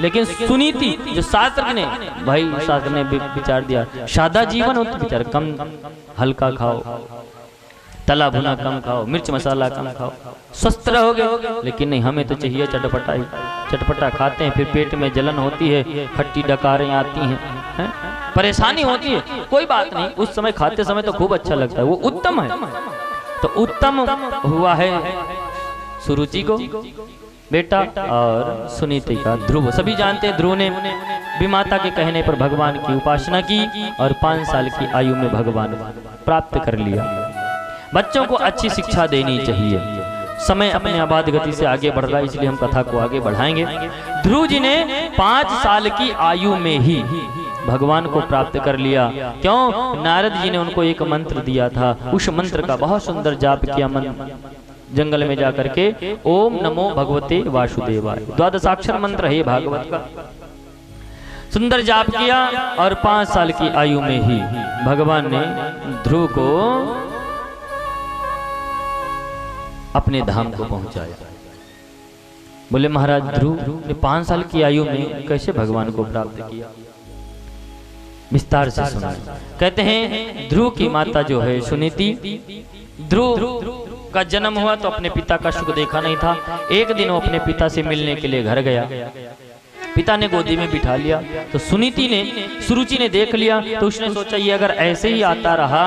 लेकिन सुनीति जो शास्त्र ने, भाई शास्त्र ने विचार दिया, सादा जीवन हो तो विचार कम, हल्का खाओ, तला भुना कम खाओ, मिर्च मसाला कम खाओ, स्वस्थ रहोगे। लेकिन नहीं, हमें तो चाहिए चटपटा ही, चटपटा खाते हैं, फिर पेट में जलन होती है, खट्टी डकारें आती हैं, परेशानी होती है। कोई बात नहीं, उस समय खाते समय तो खूब अच्छा लगता है, वो उत्तम है। तो उत्तम हुआ है सुरुचि को बेटा, और सुनीति का ध्रुव। सभी जानते हैं ध्रुव ने विमाता के कहने पर भगवान की उपासना की और 5 साल की आयु में भगवान प्राप्त कर लिया। बच्चों को अच्छी शिक्षा देनी चाहिए। समय अपने आबाद गति से आगे बढ़ रहा है, इसलिए हम कथा को आगे बढ़ाएंगे। ध्रुव जी ने 5 साल की आयु में ही भगवान को प्राप्त कर लिया। क्यों? नारद जी ने उनको एक मंत्र दिया था, उस मंत्र का बहुत सुंदर जाप किया जंगल में जाकर के। ओम नमो भगवते वासुदेवाय, 12 मंत्र है भागवत का। सुंदर जाप किया और 5 साल की आयु में ही भगवान ने ध्रुव को अपने धाम को पहुंचाया। बोले महाराज ध्रुव ने 5 साल की आयु में कैसे भगवान को प्राप्त किया? विस्तार से सुना। कहते हैं ध्रुव की माता जो है सुनीति, ध्रुव का जन्म हुआ तो अपने पिता का सुख देखा नहीं था। एक दिन वो अपने पिता से मिलने के लिए घर गया, पिता ने गोदी में बिठा लिया, तो सुनीति ने, सुरुचि ने देख लिया, तो उसने सोचा ये अगर ऐसे ही आता रहा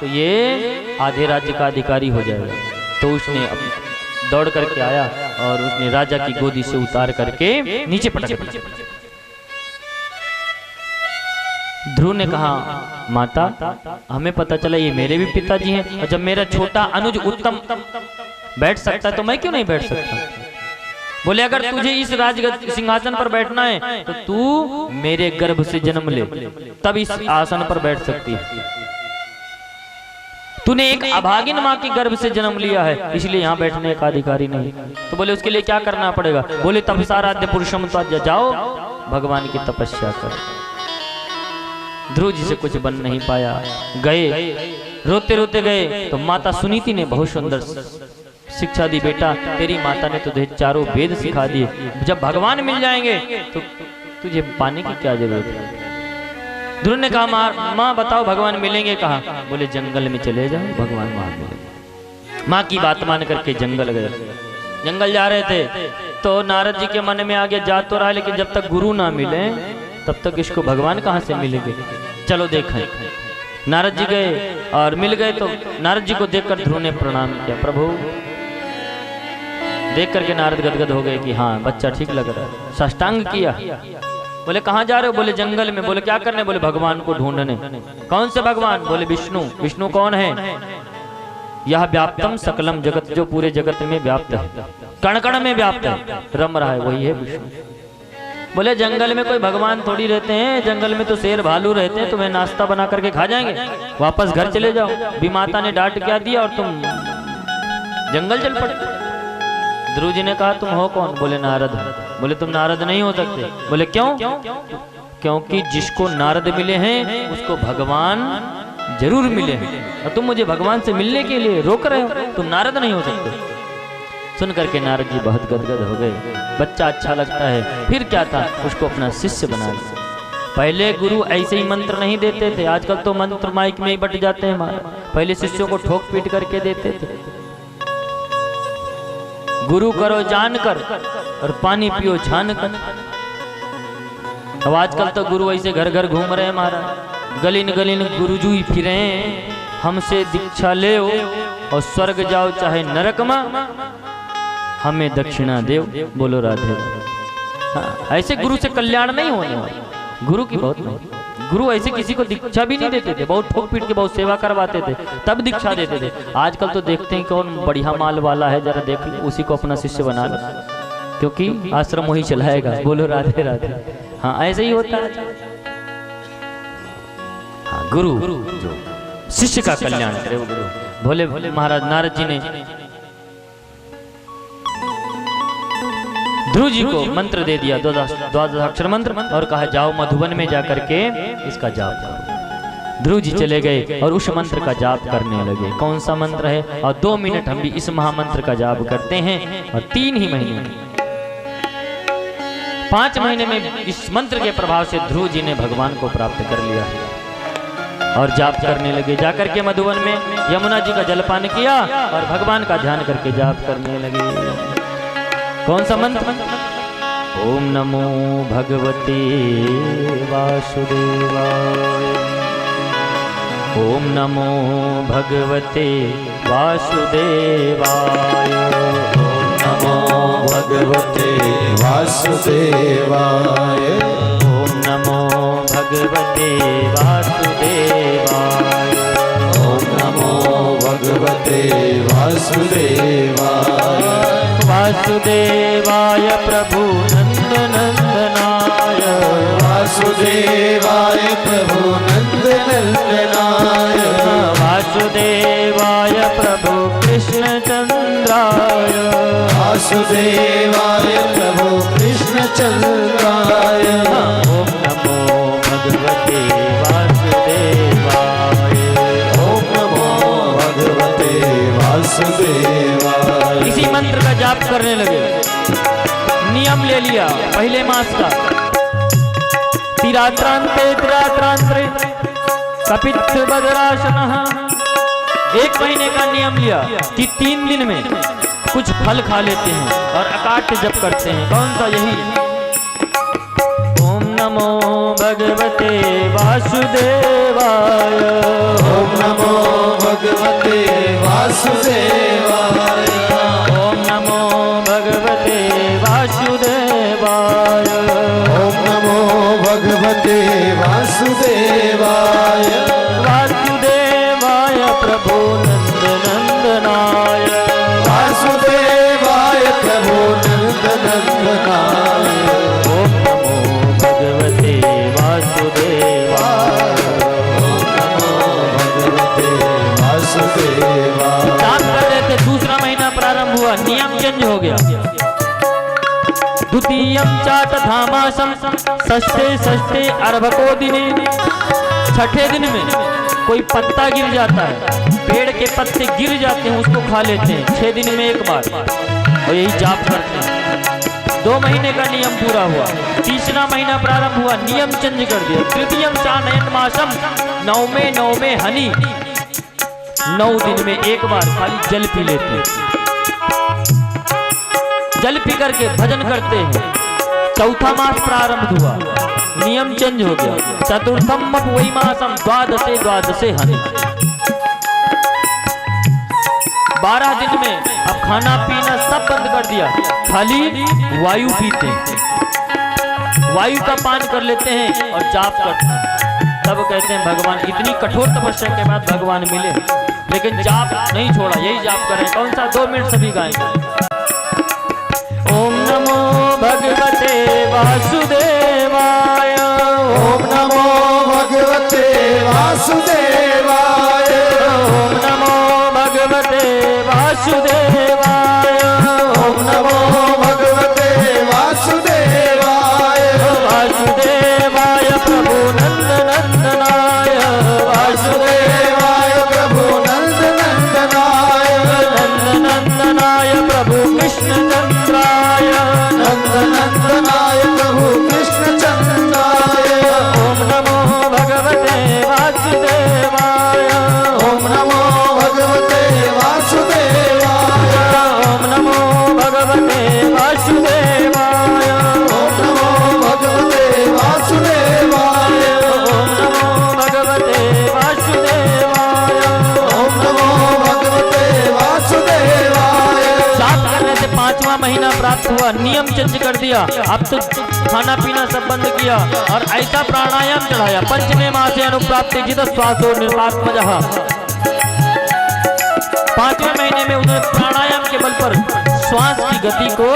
तो ये आधे राज्य का अधिकारी हो जाएगा। तो उसने दौड़ करके आया और उसने राजा की गोदी से उतार करके नीचे पटक दिया। ध्रुव ने कहा माता, हमें पता चला ये मेरे भी पिताजी हैं, और जब मेरा छोटा अनुज उत्तम बैठ सकता है तो मैं क्यों नहीं बैठ सकता? बोले अगर तुझे इस राज सिंहासन पर बैठना है तो तू मेरे गर्भ से जन्म ले, तब इस आसन पर बैठ सकती है। तूने एक अभागिन माँ के गर्भ से जन्म लिया है, इसलिए यहाँ बैठने का अधिकारी नहीं। तो बोले उसके लिए क्या करना पड़ेगा? बोले तपसाराध्य पुरुषम, तो जाओ भगवान की तपस्या करो। ध्रुव जी से कुछ बन नहीं पाया, गए रोते रोते गए। तो माता सुनीति ने बहुत सुंदर शिक्षा दी, बेटा तेरी माता ने तुझे चारों वेद सिखा दिए, जब भगवान मिल जाएंगे तो तुझे पाने की क्या जरूरत है। ध्रुव ने कहा माँ बताओ भगवान मिलेंगे कहाँ? बोले जंगल में चले जाओ, भगवान वहां मिलेंगे। माँ की बात मान करके जंगल गए। जंगल जा रहे थे तो नारद जी के मन में आ गया, जा तो रहा है लेकिन जब तक गुरु ना मिले तब तक इसको भगवान कहाँ से मिलेंगे, चलो देखें। नारद जी गए और मिल गए तो नारद जी को देखकर ध्रुव ने प्रणाम किया। प्रभु देख करके नारद गदगद हो गए कि हाँ बच्चा ठीक लग रहा है, साष्टांग किया। बोले कहाँ जा रहे हो? बोले जंगल में। बोले क्या करने? बोले भगवान को ढूंढने। कौन से भगवान? बोले विष्णु। विष्णु कौन है? यह व्याप्तम सकलम जगत, जो पूरे जगत में व्याप्त है, कण कण में व्याप्त है, रम रहा है, वही है विष्णु। बोले जंगल में कोई भगवान थोड़ी रहते हैं, जंगल में तो शेर भालू रहते हैं, तुम्हें नाश्ता बना करके खा जाएंगे, वापस घर चले जाओ। भी माता ने डांट क्या दिया और तुम जंगल चल पड़े। ध्रुव जी ने कहा तुम हो कौन? बोले नारद। बोले तुम नारद नहीं हो सकते। बोले क्यों? क्योंकि जिसको नारद मिले हैं उसको भगवान जरूर मिले हैं, और तुम मुझे भगवान से मिलने के लिए रोक रहे हो, तुम नारद नहीं हो सकते। सुन करके नारद जी बहुत गदगद हो गए। बच्चा अच्छा लगता है, फिर क्या था, उसको अपना शिष्य बना लिया। पहले गुरु ऐसे ही मंत्र नहीं देते थे, आजकल तो मंत्र माइक में ही बट जाते हैं हमारे। पहले शिष्यों को ठोक पीट करके देते थे। गुरु करो जानकर और पानी पियो छान कर। अब आजकल तो गुरु ऐसे घर घर घूम रहे हैं हमारा, गलिन गलिन गुरुजू ही फिरे, हमसे दीक्षा ले और स्वर्ग जाओ चाहे नरक में, हमें दक्षिणा देव। बोलो राधे। हाँ, ऐसे गुरु से कल्याण नहीं होने वाला। गुरु की बहुत नहीं, गुरु ऐसे किसी को दीक्षा भी नहीं देते थे, बहुत ठोक पीट के बहुत सेवा करवाते थे तब दीक्षा देते थे। आजकल तो देखते हैं कौन बढ़िया माल वाला है, जरा देख लो, उसी को अपना शिष्य बना लो, क्योंकि आश्रम वही चलाएगा। बोलो राधे राधे। हाँ ऐसे ही होता है। हाँ, गुरु जो शिष्य का कल्याण करे वो गुरु। भोले भोले महाराज नारद जी ने ध्रुव जी को मंत्र दे दिया, 12 अक्षर मंत्र, और कहा जाओ मधुबन में जाकर के इसका जाप करो। ध्रुव जी चले गए और उस मंत्र का जाप करने लगे। कौन सा मंत्र है? और 2 मिनट हम भी इस महामंत्र का जाप करते हैं, और 3 ही महीने 5 महीने में इस मंत्र के प्रभाव से ध्रुव जी ने भगवान को प्राप्त कर लिया और जाप करने लगे। जाकर के मधुबन में यमुना जी का जलपान किया और भगवान का ध्यान करके जाप करने लगे। कौन सा मंत्र? ओम नमो भगवते वासुदेवाय। ओम नमो भगवते वासुदेवाय। ओम नमो भगवते वासुदेवाय। ओम नमो भगवते वासुदेवाय। ओम नमो भगवते वासुदेवाय। वासुदेवाय प्रभु नंदनंदनाय। वासुदेवाय प्रभु नंदनंदनाय। वासुदेवाय प्रभु कृष्णचंद्राय। वासुदेवाय प्रभु कृष्णचंद्राय। ओम नमो भगवते वासुदेवाय। ओम नमो भगवते वासुदेवाय। इसी मंत्र का जाप करने लगे। नियम ले लिया पहले मास का, तिरात्रांते कपित्थ बदराशनः। 1 महीने का नियम लिया कि 3 दिन में कुछ फल खा लेते हैं और अकाट्य जप करते हैं। कौन सा? यही ओम नमो भगवते वासुदेवाय। ओम नमो भगवते वासुदेवाय। ओम नमो भगवते वासुदेवाय। ओम नमो भगवते वासुदेवाय। वासुदेवाय प्रभु नंदनंदनाय। वासुदेवाय प्रभु नंदनंदनाय। ओम नमो भगवते वासुदेवाय। ओम नमो भगवते वासुदेवाय। जाप कर रहे थे, दूसरा महीना प्रारंभ हुआ, नियम चेंज हो गया। द्वितीयं चाट धामासं षष्ठे षष्ठे अर्भको दिने छठे दिन में कोई पत्ता गिर जाता है, पेड़ के पत्ते गिर जाते हैं, उसको खा लेते हैं 6 दिन में एक बार, और यही जाप करते हैं। 2 महीने का नियम पूरा हुआ, तीसरा महीना प्रारंभ हुआ, नियम चेंज कर दिया। तृतीयम चानयन मासम, 9वें हनी, 9 दिन में एक बार खाली जल पी लेते हैं, जल पी करके भजन करते हैं। चौथा मास प्रारंभ हुआ, नियम चेंज हो गया। चतुर्थम वही मासम, द्वादशे हनी, 12 दिन में अब खाना पीना सब बंद कर दिया, खाली वायु पीते हैं, वायु का पान कर लेते हैं और जाप करते हैं। तब कहते हैं भगवान, इतनी कठोर तपस्या के बाद भगवान मिले, लेकिन जाप नहीं छोड़ा, यही जाप करें। कौन सा? 2 मिनट सभी गाएंगे। ओम नमो भगवते वासुदेवाय, ओम नमो भगवते वासुदेवाय, ओम नमो भगवते वासुदेवाय, ओम नमो भगवते वासुदेवाय, वासुदेवाय प्रभु नंद नंदनाय, वासुदेवाय प्रभु नंद नंदनाय, नंद नंदनाय प्रभु कृष्ण चंद्राय, नंद नंदनाय प्रभु कृष्ण चंद्राय। ओम नमो भगवते वासुदेवाय, ओम नमो भगवते वासुदेवाय, ओम नमो भगवते वासुदेवाय, ओम नमो भगवते वासुदेवाय, ओम नमो भगवते वासुदेवाय। ओम नमो भगवते वासुदेवाय। जाप करने से 5वां महीना प्राप्त हुआ, नियम चेंज कर दिया, अब तो खाना पीना सब बंद किया और ऐसा प्राणायाम चढ़ाया। 5वें मासे अनुप्राप्ति जित श्वासो निर्वात्मजः, 5वें महीने में उन्होंने प्राणायाम के बल पर श्वास की गति को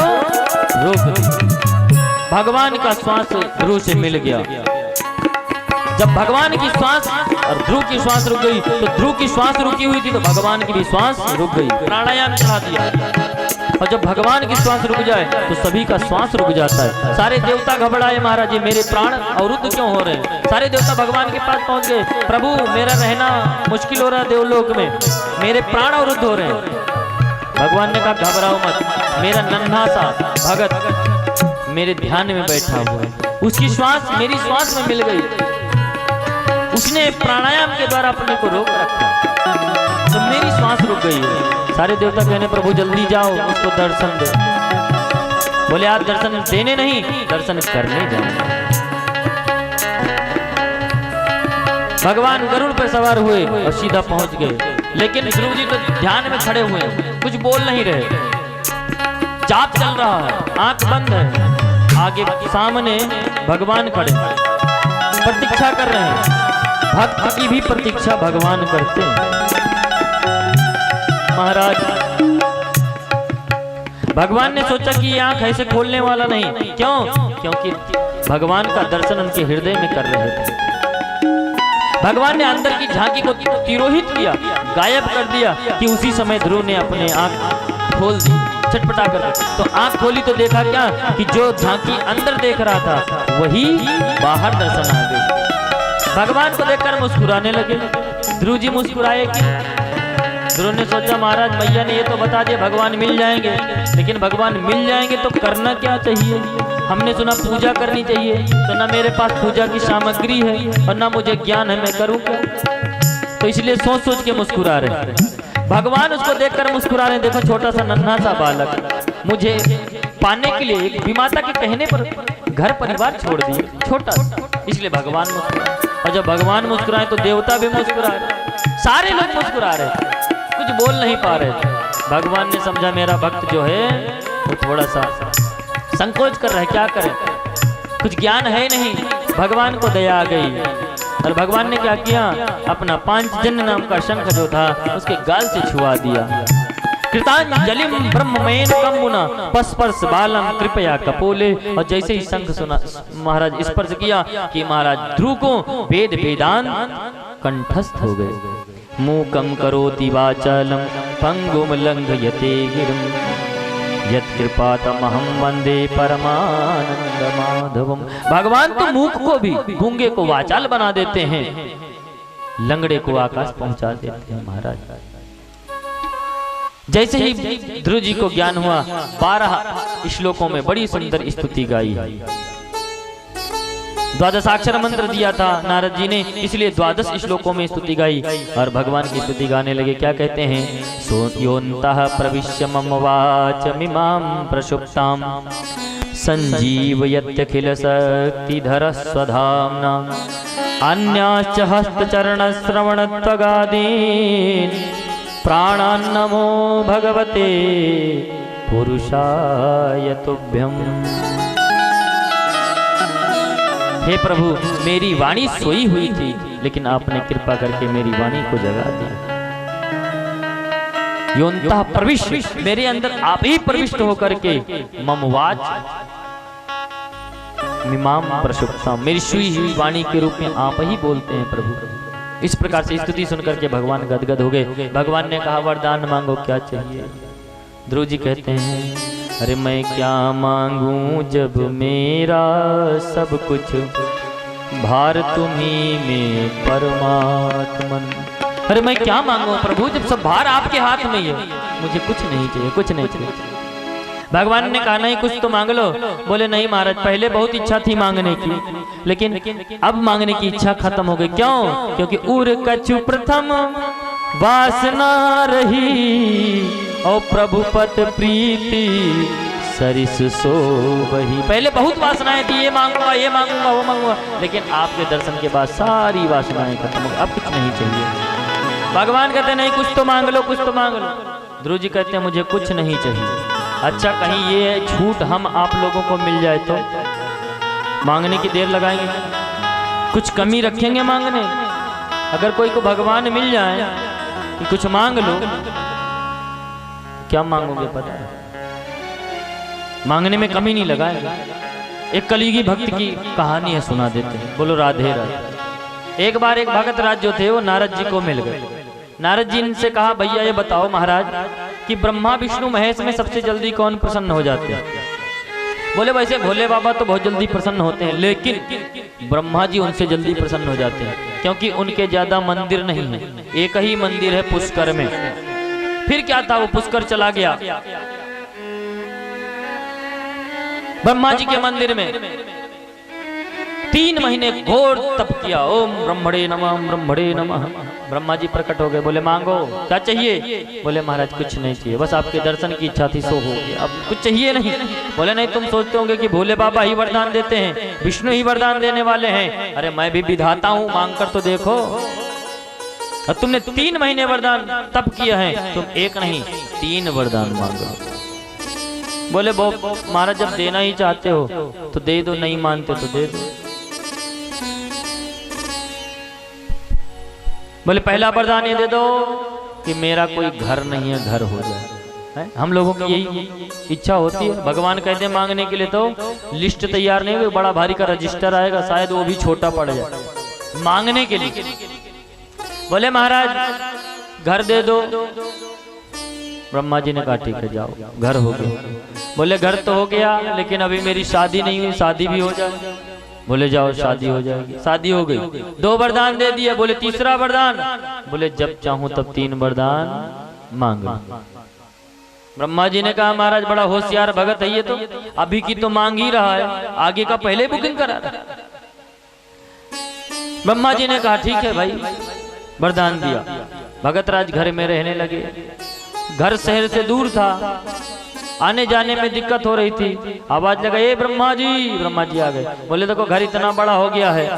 रोक दिया। भगवान का श्वास ध्रुव से मिल गया। जब भगवान की श्वास और ध्रुव की श्वास रुक गई, तो ध्रुव की श्वास रुकी हुई थी तो भगवान की भी श्वास रुक गई। प्राणायाम चढ़ा दिया, और जब भगवान की श्वास रुक जाए तो सभी का श्वास रुक जाता है। सारे देवता घबराए, महाराज जी मेरे प्राण अवरुद्ध क्यों हो रहे हैं? सारे देवता भगवान के पास पहुंच गए, प्रभु मेरा रहना मुश्किल हो रहा है देवलोक में, मेरे प्राण अवरुद्ध हो रहे हैं। भगवान ने कहा घबराओ मत, मेरा नन्हा सा भगत मेरे ध्यान में बैठा हुआ है, उसकी श्वास मेरी श्वास में मिल गई, उसने प्राणायाम के द्वारा अपने को रोक रखा, तो मेरी श्वास रुक गई है। सारे देवता कहने प्रभु जल्दी जाओ उसको दर्शन दो। बोले आप दर्शन देने नहीं, दर्शन करने जाओ। भगवान गरुड़ पर सवार हुए और सीधा पहुंच गए, लेकिन ध्रुव जी तो ध्यान में खड़े हुए हैं, कुछ बोल नहीं रहे। जाप चल रहा है, आंख बंद है, आगे सामने भगवान खड़े प्रतीक्षा कर रहे हैं। भक्त की भी प्रतीक्षा भगवान करते हैं। महाराज भगवान ने सोचा कि ये आंख ऐसे खोलने वाला नहीं, क्यों? क्योंकि भगवान का दर्शन उनके हृदय में कर रहे थे। भगवान ने अंदर की झांकी को तिरोहित किया, गायब कर दिया कि उसी समय ध्रुव ने अपने आंख खोल दी चटपटा कर। तो आंख खोली तो देखा क्या कि जो झांकी अंदर देख रहा था वही बाहर दर्शन आ गई। भगवान को देखकर मुस्कुराने लगे। ध्रुव जी मुस्कुराए कि ध्रुव ने सोचा महाराज मैया ने ये तो बता दिया भगवान मिल जाएंगे, लेकिन भगवान मिल जाएंगे तो करना क्या चाहिए? हमने सुना पूजा करनी चाहिए, तो ना मेरे पास पूजा की सामग्री है और ना मुझे ज्ञान है, मैं करूँ क्या? तो इसलिए सोच सोच के मुस्कुरा रहे। भगवान उसको देखकर मुस्कुरा रहे। देखो छोटा सा नन्हा सा बालक मुझे पाने के लिए एक विमाता के कहने पर घर परिवार छोड़ दिए, छोटा, इसलिए भगवान मुस्कुराए। और जब भगवान मुस्कुराए तो देवता भी मुस्कुराए, सारे लोग मुस्कुरा रहे थे, कुछ बोल नहीं पा रहे थे। भगवान ने समझा मेरा भक्त जो है वो थोड़ा सा संकोच कर रहा है, क्या करें, कुछ ज्ञान है नहीं। भगवान को दया आ गई और भगवान ने क्या किया, अपना पांचजन्य नाम का शंख जो था उसके गाल से छुआ दिया। कृतांजलिम ब्रह्ममेन कमुना पस्पर्श बालम कृपया कपोले। और जैसे ही शंख सुना महाराज स्पर्श किया कि महाराज ध्रुव को वेद वेदांत कंठस्थ हो गए। मूकम करोति वाचालम पंगुम लंघयते गिरम यत्कृपातमहं वंदे परमानंद माधवम। भगवान तो मूक को भी, गूंगे को वाचाल बना देते हैं, लंगड़े को आकाश पहुंचा देते हैं महाराज। जैसे ही ध्रुव जी को ज्ञान हुआ 12 श्लोकों में बड़ी सुंदर स्तुति गाई है। 12 अक्षर मंत्र दिया था नारद जी ने, इसलिए 12 श्लोकों में स्तुति गाई और भगवान की स्तुति गाने लगे। क्या कहते हैं? योऽन्तः प्रविश्य मम वाचमिमां प्रसुप्तां संजीवयत्यखिल शक्तिधर स्वधाम्ना अन्याश्च हस्तचरणश्रवणत्वगादीन् प्राणान्नमो भगवते पुरुषाय तुभ्यम्। हे प्रभु, मेरी वाणी सोई हुई थी, लेकिन आपने कृपा करके मेरी वाणी को जगा दिया। योऽन्तः प्रविश्य, मेरे अंदर आप ही प्रविष्ट होकर के मम वाच मिमां प्रसुप्तां, मेरी सोई हुई वाणी के रूप में आप ही बोलते हैं प्रभु। इस प्रकार से स्तुति सुनकर के भगवान गदगद हो गए। भगवान ने कहा वरदान मांगो, क्या चाहिए? ध्रुव जी कहते हैं अरे मैं क्या मांगूं जब मेरा सब कुछ भार तुम्ही में परमात्मन। अरे मैं क्या मांगूं प्रभु जब सब भार आपके हाथ में ही है, मुझे कुछ नहीं चाहिए, कुछ नहीं चाहिए। भगवान ने कहा नहीं कुछ तो मांग लो। बोले नहीं महाराज, पहले बहुत इच्छा थी मांगने की, लेकिन अब मांगने की इच्छा खत्म हो गई। क्यों? क्योंकि उर कछु प्रथम वासना रही और प्रभु पत प्रीति सरिस सो वही। पहले बहुत वासनाएं थी, ये मांगूंगा, ये मांगूंगा, वो मांगूंगा, लेकिन आपके दर्शन के बाद सारी वासनाएं खत्म हो गई, अब कुछ नहीं चाहिए। भगवान कहते नहीं कुछ तो मांग लो, कुछ तो मांग लो। ध्रुव जी कहते हैं मुझे कुछ नहीं चाहिए। अच्छा कहीं ये छूट हम आप लोगों को मिल जाए तो मांगने की देर लगाएंगे, कुछ कमी रखेंगे मांगने? अगर कोई को भगवान मिल जाए कि कुछ मांग लो, क्या मांगोगे पता है? मांगने में कमी नहीं लगाएगा। एक कलयुगी भक्त की कहानी है, सुना देते हैं। बोलो राधे राधे। एक बार एक भगत राज जो थे वो नारद जी को मिल गए। नारद जी इनसे कहा भैया ये बताओ महाराज कि ब्रह्मा विष्णु महेश में सबसे जल्दी कौन प्रसन्न हो जाते हैं? बोले वैसे भोले बाबा तो बहुत जल्दी प्रसन्न होते हैं, लेकिन ब्रह्मा जी उनसे जल्दी प्रसन्न हो जाते हैं, क्योंकि उनके ज्यादा मंदिर नहीं है, एक ही मंदिर है पुष्कर में। फिर क्या था, वो पुष्कर चला गया ब्रह्मा जी के मंदिर में 3 महीने घोर तप किया। ओम ब्रह्मणे नमः, ब्रह्मणे नमः। ब्रह्मा जी प्रकट हो गए, बोले मांगो क्या चाहिए? बोले महाराज कुछ नहीं चाहिए, बस आपके दर्शन की इच्छा थी, सो हो गया, अब कुछ चाहिए नहीं। बोले नहीं, तुम सोचते होंगे कि भोले बाबा ही वरदान देते हैं, विष्णु ही वरदान देने वाले हैं। अरे मैं भी विधाता हूँ, मांग कर तो देखो। और तुमने 3 महीने वरदान तप किया है, तुम एक नहीं 3 वरदान मांगो। बोले महाराज जब देना ही चाहते हो तो दे दो, नहीं मानते तो दे दो। बोले पहला वरदान ये दे दो कि मेरा कोई घर नहीं है, घर हो जाए। हम लोगों की यही इच्छा होती है। भगवान कहते हैं मांगने के लिए तो लिस्ट तैयार नहीं हुई, बड़ा भारी का रजिस्टर आएगा, शायद वो भी छोटा पड़ जाए मांगने के लिए। बोले महाराज घर दे दो। ब्रह्मा जी ने कहा ठीक है जाओ, घर हो गया। बोले घर तो हो गया, लेकिन अभी मेरी शादी नहीं हुई, शादी भी हो जाए। बोले जाओ शादी हो जाएगी, शादी हो गई। 2 वरदान दे दिए। बोले तीसरा वरदान? बोले जब चाहूं तब 3 वरदान मांगो। ब्रह्मा जी ने कहा महाराज बड़ा होशियार भगत है ये, तो अभी की तो मांग ही रहा है, आगे का पहले बुकिंग करा रहा। ब्रह्मा जी ने कहा ठीक है भाई, वरदान दिया। भगत राज घर में रहने लगे। घर शहर से दूर था, आने जाने में दिक्कत हो रही थी। आवाज लगा ए ब्रह्मा जी। ब्रह्मा जी आ गए। बोले देखो घर इतना बड़ा हो गया है,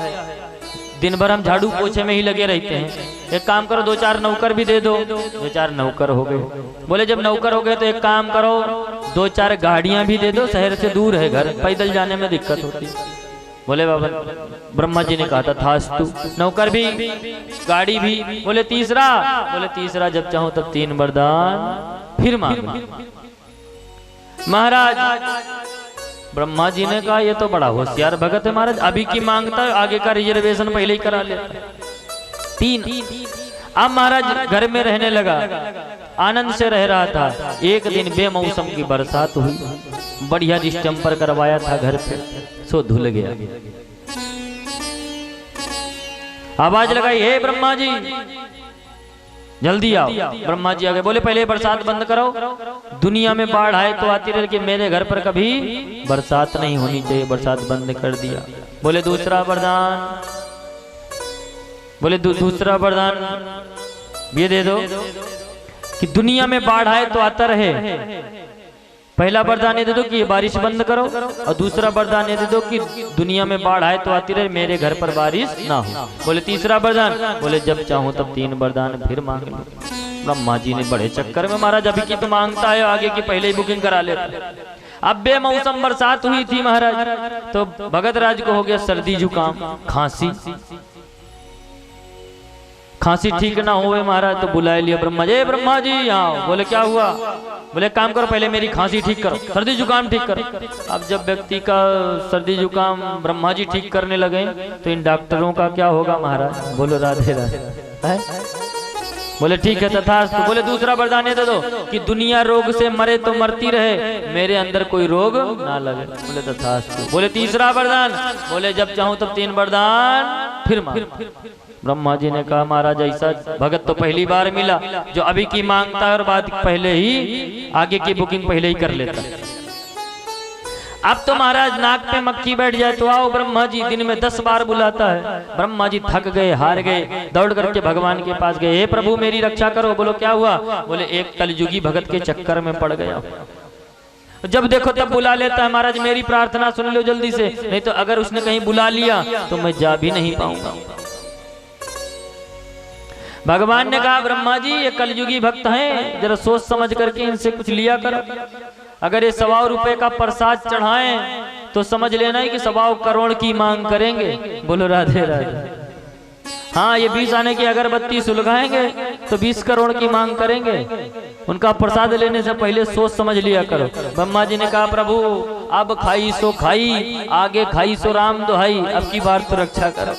दिन भर हम झाड़ू पोछे में ही लगे रहते हैं, एक काम करो 2-4 नौकर भी दे दो। 2-4 नौकर हो गए। बोले जब नौकर हो गए तो एक काम करो 2-4 गाड़ियां भी दे दो, शहर से दूर है घर, पैदल जाने में दिक्कत होती। बोले बाबा, ब्रह्मा जी ने कहा था थास्तु, नौकर भी गाड़ी भी। बोले तीसरा? बोले तीसरा जब चाहो तब 3 वरदान फिर मांगना। महाराज ब्रह्मा जी ने कहा ये तो बड़ा होशियार भगत है महाराज, अभी की मांगता है, आगे का रिजर्वेशन पहले ही करा लेता। 3। अब महाराज घर में रहने लगा, आनंद से रह रहा था। एक दिन बेमौसम की बरसात हुई, बढ़िया डिस्टेम्पर करवाया था घर पे, सो धुल गया। आवाज लगाई, हे ब्रह्मा जी जल्दी आओ। ब्रह्मा जी आ गए, बोले पहले बरसात बंद करो, दुनिया में बाढ़ आए तो आती रहे कि मेरे घर पर कभी बरसात नहीं होनी चाहिए, बरसात बंद कर दिया। बोले दूसरा वरदान, बोले दूसरा वरदान ये दे दो कि दुनिया में बाढ़ आए तो आता रहे। पहला वरदान ये दे दो कि ये बारिश बंद करो, और दूसरा वरदान ये दे दो कि दुनिया में बाढ़ आए तो आती रहे, मेरे घर पर बारिश ना हो। बोले तीसरा वरदान, बोले जब चाहूं तब 3 वरदान फिर मांग लो। ब्रह्मा जी ने बड़े चक्कर में महाराज, अभी की तो मांगता है, आगे की पहले ही बुकिंग करा लेता। अब बेमौसम बरसात हुई थी महाराज, तो भगत राज को हो गया सर्दी जुकाम खांसी। खांसी ठीक ना हुए महाराज तो बुलाए लिया ब्रह्मा जी, ब्रह्मा जी यहाँ। बोले क्या हुआ? बोले काम करो, पहले मेरी खांसी ठीक करो, सर्दी जुकाम ठीक करो। अब जब व्यक्ति का सर्दी जुकाम ब्रह्मा जी ठीक करने लगे तो इन डॉक्टरों का क्या होगा महाराज? बोलो राधे राधे। बोले ठीक है तथास्तु। बोले दूसरा वरदान ये दे दो कि दुनिया रोग से मरे तो मरती रहे, मेरे अंदर कोई रोग ना लगे। बोले तथास्तु। बोले तीसरा वरदान, बोले जब चाहूं तब 3 वरदान फिर मांग। ब्रह्मा जी ने कहा महाराज ऐसा भगत तो पहली बार मिला जो अभी की मांगता है और बाद पहले ही आगे की बुकिंग पहले ही कर लेता। अब तो महाराज नाक पे मक्खी बैठ जाए तो आओ ब्रह्मा जी, दिन में 10 बार बुलाता है। ब्रह्मा जी थक गए, हार गए, दौड़ करके भगवान के पास गए, हे प्रभु मेरी रक्षा करो। बोलो क्या हुआ? बोले एक कलयुगी भगत के चक्कर में पड़ गया, जब देखो तब बुला लेता है। महाराज मेरी प्रार्थना सुन लो जल्दी से, नहीं तो अगर उसने कहीं बुला लिया तो मैं जा भी नहीं पाऊंगा। भगवान ने कहा ब्रह्मा जी ये कलयुगी भक्त हैं, जरा सोच समझ करके इनसे कुछ लिया करो। अगर ये 100 रुपए का प्रसाद चढ़ाएं तो समझ लेना है कि 100 करोड़ की मांग करेंगे। बोलो राधे राधे। हाँ ये 20 आने की अगरबत्ती सुलगाएंगे तो 20 करोड़ की मांग करेंगे। उनका प्रसाद लेने से पहले सोच समझ लिया करो। ब्रह्मा जी ने कहा प्रभु अब खाई सो खाई, आगे खाई सो राम दुहाई, अब की बार तो रक्षा करो।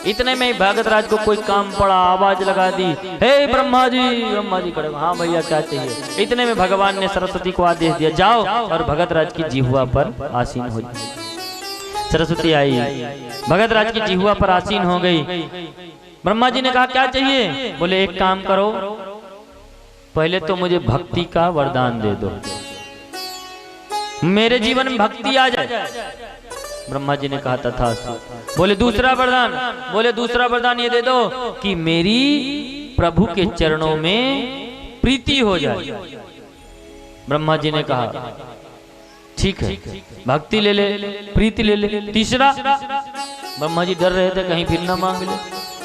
इतने में भगत राज को कोई काम पड़ा, आवाज लगा दी, हे ब्रह्मा जी। ब्रह्मा जी खड़े, हाँ भैया क्या चाहिए? इतने में भगवान ने सरस्वती को आदेश दिया जाओ और भगत राज की जिह्वा पर आसीन हो जाए। सरस्वती आई, भगत राज की जिह्वा पर आसीन हो गई। ब्रह्मा जी ने कहा क्या चाहिए? बोले एक काम करो, पहले तो मुझे भक्ति का वरदान दे दो, मेरे जीवन में भक्ति आ जाए। ब्रह्मा जी ने कहा तथास्तु। बोले दूसरा वरदान? बोले दूसरा वरदान ये दे दो कि मेरी प्रभु के चरणों में प्रीति हो जाए। ब्रह्मा जी ने कहा ठीक है, भक्ति ले ले, प्रीति ले ले। तीसरा? ब्रह्मा जी डर रहे थे कहीं फिर ना मांग ले।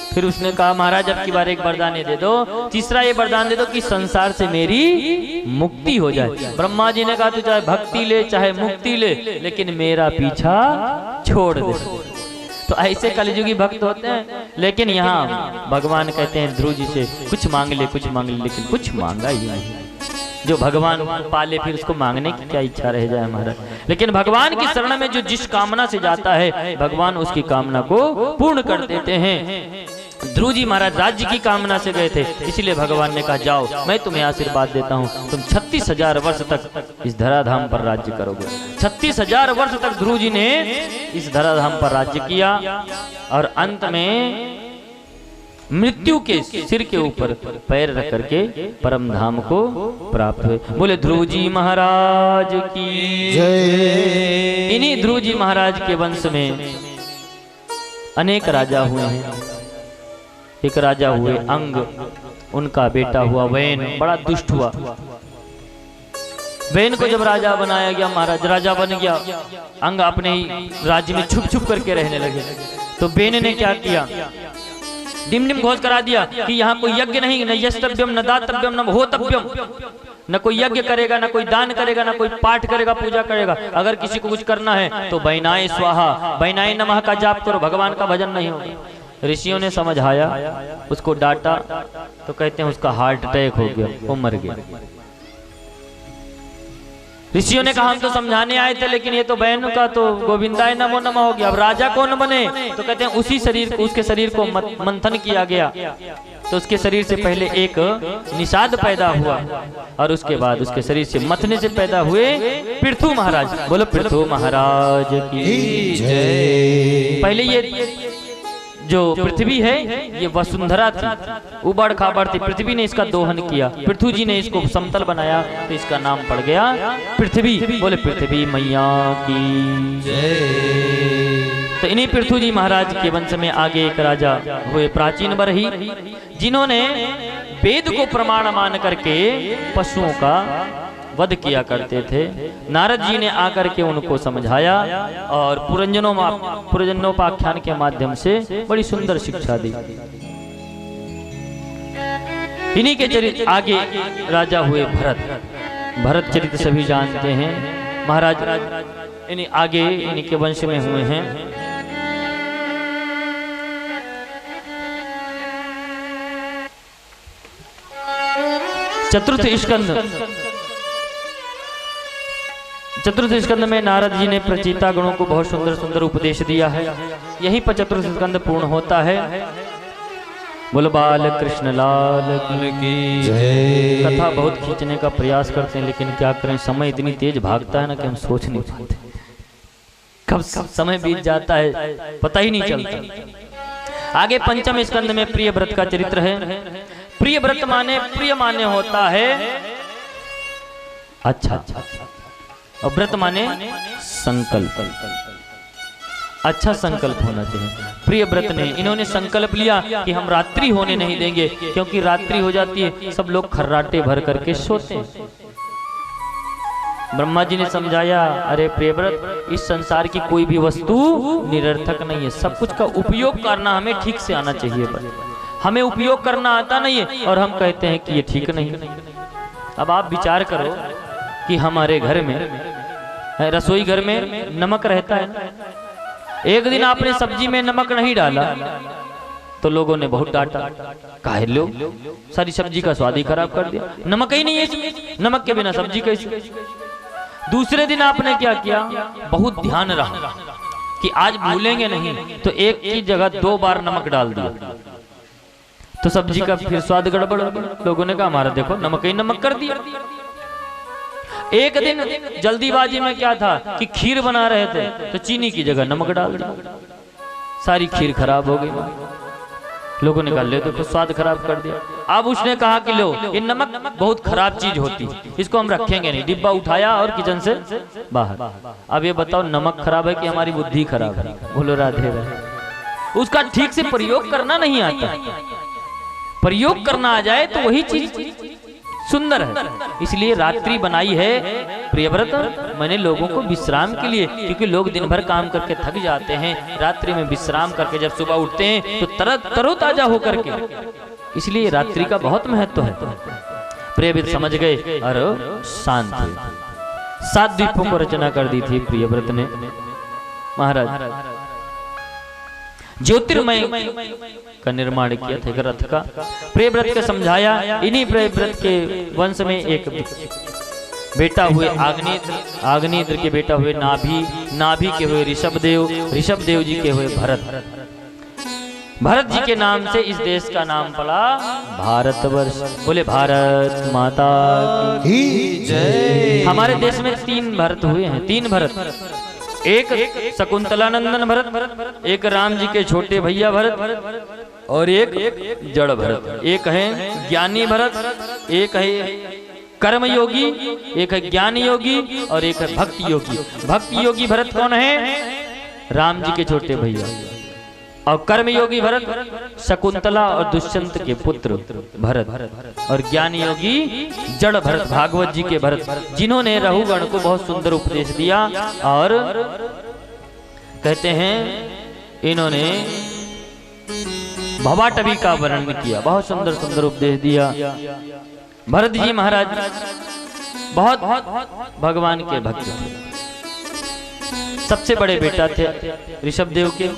फिर उसने कहा महाराज अब की बार एक वरदान ये दे दो, तीसरा ये वरदान दे दो कि संसार से मेरी मुक्ति हो जाए। ब्रह्मा जी ने कहा तू चाहे भक्ति ले चाहे मुक्ति ले, लेकिन मेरा पीछा छोड़ दे। तो ऐसे कलयुगी भक्त होते हैं। लेकिन यहाँ भगवान कहते हैं ध्रुव जी से कुछ मांग ले, कुछ मांग ले, लेकिन कुछ मांगा ही नहीं। जो भगवान पाले फिर उसको मांगने की क्या इच्छा रह जाए हमारा। लेकिन भगवान की शरण में जो जिस कामना से जाता है भगवान उसकी कामना को पूर्ण कर देते हैं। ध्रुव जी महाराज राज्य की कामना से गए थे, इसलिए भगवान ने कहा जाओ मैं तुम्हें आशीर्वाद देता हूँ, तुम 36,000 वर्ष तक इस धराधाम पर राज्य करोगे। 36,000 वर्ष तक ध्रुव जी ने इस धराधाम पर राज्य किया और अंत में मृत्यु के सिर के ऊपर पैर रख करके परम धाम को प्राप्त हुए। बोले ध्रुव जी महाराज की जय। इन्हीं ध्रुव जी महाराज के वंश में अनेक राजा हुए हैं। एक राजा हुए अंग, उनका बेटा हुआ वैन, बड़ा दुष्ट हुआ। वैन को जब राजा बनाया गया, महाराज राजा बन गया, अंग अपने ही राज्य में छुप छुप करके रहने लगे। तो वैन ने क्या किया, डिम डिम घोष करा दिया कि यहाँ कोई यज्ञ नहीं, न यस्तव्यम न दातव्यम न होतव्यम, न कोई यज्ञ करेगा, न कोई दान करेगा, न कोई पाठ करेगा, पूजा करेगा। अगर किसी को कुछ करना है तो बैनाए स्वाहा बैनाए नमः का जाप करो, भगवान का भजन नहीं होगा। ऋषियों ने समझाया, उसको डांटा तो कहते हैं उसका हार्ट अटैक हो गया, वो मर गया। ऋषियों ने कहा हम तो समझाने आए थे, लेकिन ये तो बहन का तो गोविंदाय नमो नमः हो गया, अब राजा कौन बने? तो कहते हैं उसी शरीर को, उसके शरीर को मंथन किया गया तो उसके शरीर से पहले एक निषाद पैदा हुआ और उसके बाद उसके शरीर से मथने से पैदा हुए पृथु महाराज। बोलो पृथु महाराज की जय। पहले ये जो पृथ्वी है ये वसुंधरा थी, उबड़ खाबड़ थी। पृथ्वी ने इसका दोहन किया, पृथ्वी जी ने इसको समतल बनाया, तो इसका नाम पड़ गया पृथ्वी। बोले पृथ्वी मैया की जय। तो इन्हीं पृथ्वी जी महाराज के वंश में आगे एक राजा हुए प्राचीन बरही, जिन्होंने वेद को प्रमाण मान करके पशुओं का वध किया करते थे। नारद जी ने आकर के उनको समझाया और पुरंजनोपाख्यान के माध्यम से बड़ी सुंदर शिक्षा दी। इन्हीं के चरित्र आगे राजा हुए भरत। भरत चरित्र सभी जानते हैं। महाराज इन्हीं आगे इन्हीं के वंश में हुए हैं। चतुर्थ स्कंद में नारद जी ने प्रचेता गणों को बहुत सुंदर सुंदर उपदेश दिया है। यहीं पर चतुर्थ स्कंद पूर्ण होता है। बोल बाल कृष्ण लाल की जय। कथा बहुत खींचने का प्रयास करते हैं, लेकिन क्या करें, समय इतनी तेज भागता है ना कि हम सोच नहीं पाते। कब समय बीत जाता है पता ही नहीं चलता। आगे पंचम स्कंद में प्रिय व्रत का चरित्र है। प्रिय व्रत माने प्रिय माने होता है अच्छा, और व्रत माने संकल्प, अच्छा संकल्प होना चाहिए। प्रिय व्रत ने इन्होंने संकल्प लिया कि हम रात्रि होने नहीं देंगे, क्योंकि रात्रि हो जाती है सब लोग खर्राटे भर करके सोते हैं। ब्रह्मा जी ने समझाया, अरे प्रिय व्रत, इस संसार की कोई भी वस्तु निरर्थक नहीं है, सब कुछ का उपयोग करना हमें ठीक से आना चाहिए। पर हमें उपयोग करना आता नहीं है और हम कहते हैं कि ये ठीक नहीं। अब आप विचार करो कि हमारे घर में रसोई घर में नमक रहता है ना। एक दिन आपने सब्जी में नमक नहीं डाला तो लोगों ने बहुत डांटा, काहे लो सारी सब्जी का स्वाद ही खराब कर दिया, नमक ही नहीं है इसमें, नमक के बिना सब्जी कैसी। दूसरे दिन आपने क्या किया, बहुत ध्यान रहा कि आज भूलेंगे नहीं, तो एक की जगह 2 बार नमक डाल दिया, तो सब्जी का फिर स्वाद गड़बड़ हो गया। लोगों ने कहा हमारा देखो नमक ही नमक कर दिया। एक दिन जल्दीबाजी में क्या था कि खीर बना रहे थे, तो चीनी की जगह नमक डाल दिया, सारी खीर खराब हो गई। लोगों ने कहा ले तो स्वाद खराब कर दिया। अब उसने कहा कि लो ये नमक बहुत खराब चीज होती, इसको हम रखेंगे नहीं। डिब्बा उठाया और किचन से बाहर। अब ये बताओ नमक खराब है कि हमारी बुद्धि खराब है? बोलो राधे राधे। उसका ठीक से प्रयोग करना नहीं आता। प्रयोग करना आ जाए तो वही चीज सुंदर है। इसलिए रात्रि बनाई है प्रियव्रत मैंने लोगों को विश्राम के लिए, क्योंकि लोग दिन भर काम करके थक जाते हैं, रात्रि में विश्राम करके जब सुबह उठते हैं तो तरोताजा होकर के, इसलिए रात्रि का बहुत महत्व है। प्रियव्रत समझ गए और शांत हुए। 7 द्वीपों को रचना कर दी थी प्रियव्रत ने। महाराज ज्योतिर्मय का निर्माण किया था रथ का। प्रियव्रत को समझाया। इन्हीं प्रियव्रत के वंश में एक बेटा हुए आग्नेत्र, आग्नेत्र के बेटा हुए नाभि, नाभि के हुए ऋषभदेव, ऋषभदेव जी के हुए भरत। भरत जी के नाम से इस देश का नाम पड़ा भारतवर्ष। बोले भारत माता की जय। हमारे देश में 3 भरत हुए हैं, 3 भरत। एक शकुंतला नंदन भरत, एक राम जी के छोटे भैया भरत, और एक जड़ भरत। एक है ज्ञानी भरत, एक है कर्म योगी, एक है ज्ञान योगी, और एक है भक्ति योगी। भक्ति योगी भरत कौन है? राम जी के छोटे भैया। और कर्म योगी भरत शकुंतला और दुष्यंत के पुत्र भरत। और ज्ञान योगी जड़ भरत, भागवत जी के भरत, जिन्होंने रहुगण को बहुत सुंदर उपदेश दिया। और कहते हैं इन्होंने भवाटवी का वर्णन किया, बहुत सुंदर सुंदर उपदेश दिया। भरत जी महाराज बहुत भगवान के भक्त थे, सबसे बड़े बेटा थे ऋषभदेव के।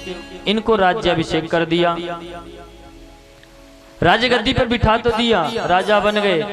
इनको राज्याभिषेक कर दिया, राजगद्दी पर बिठा तो दिया, राजा बन गए।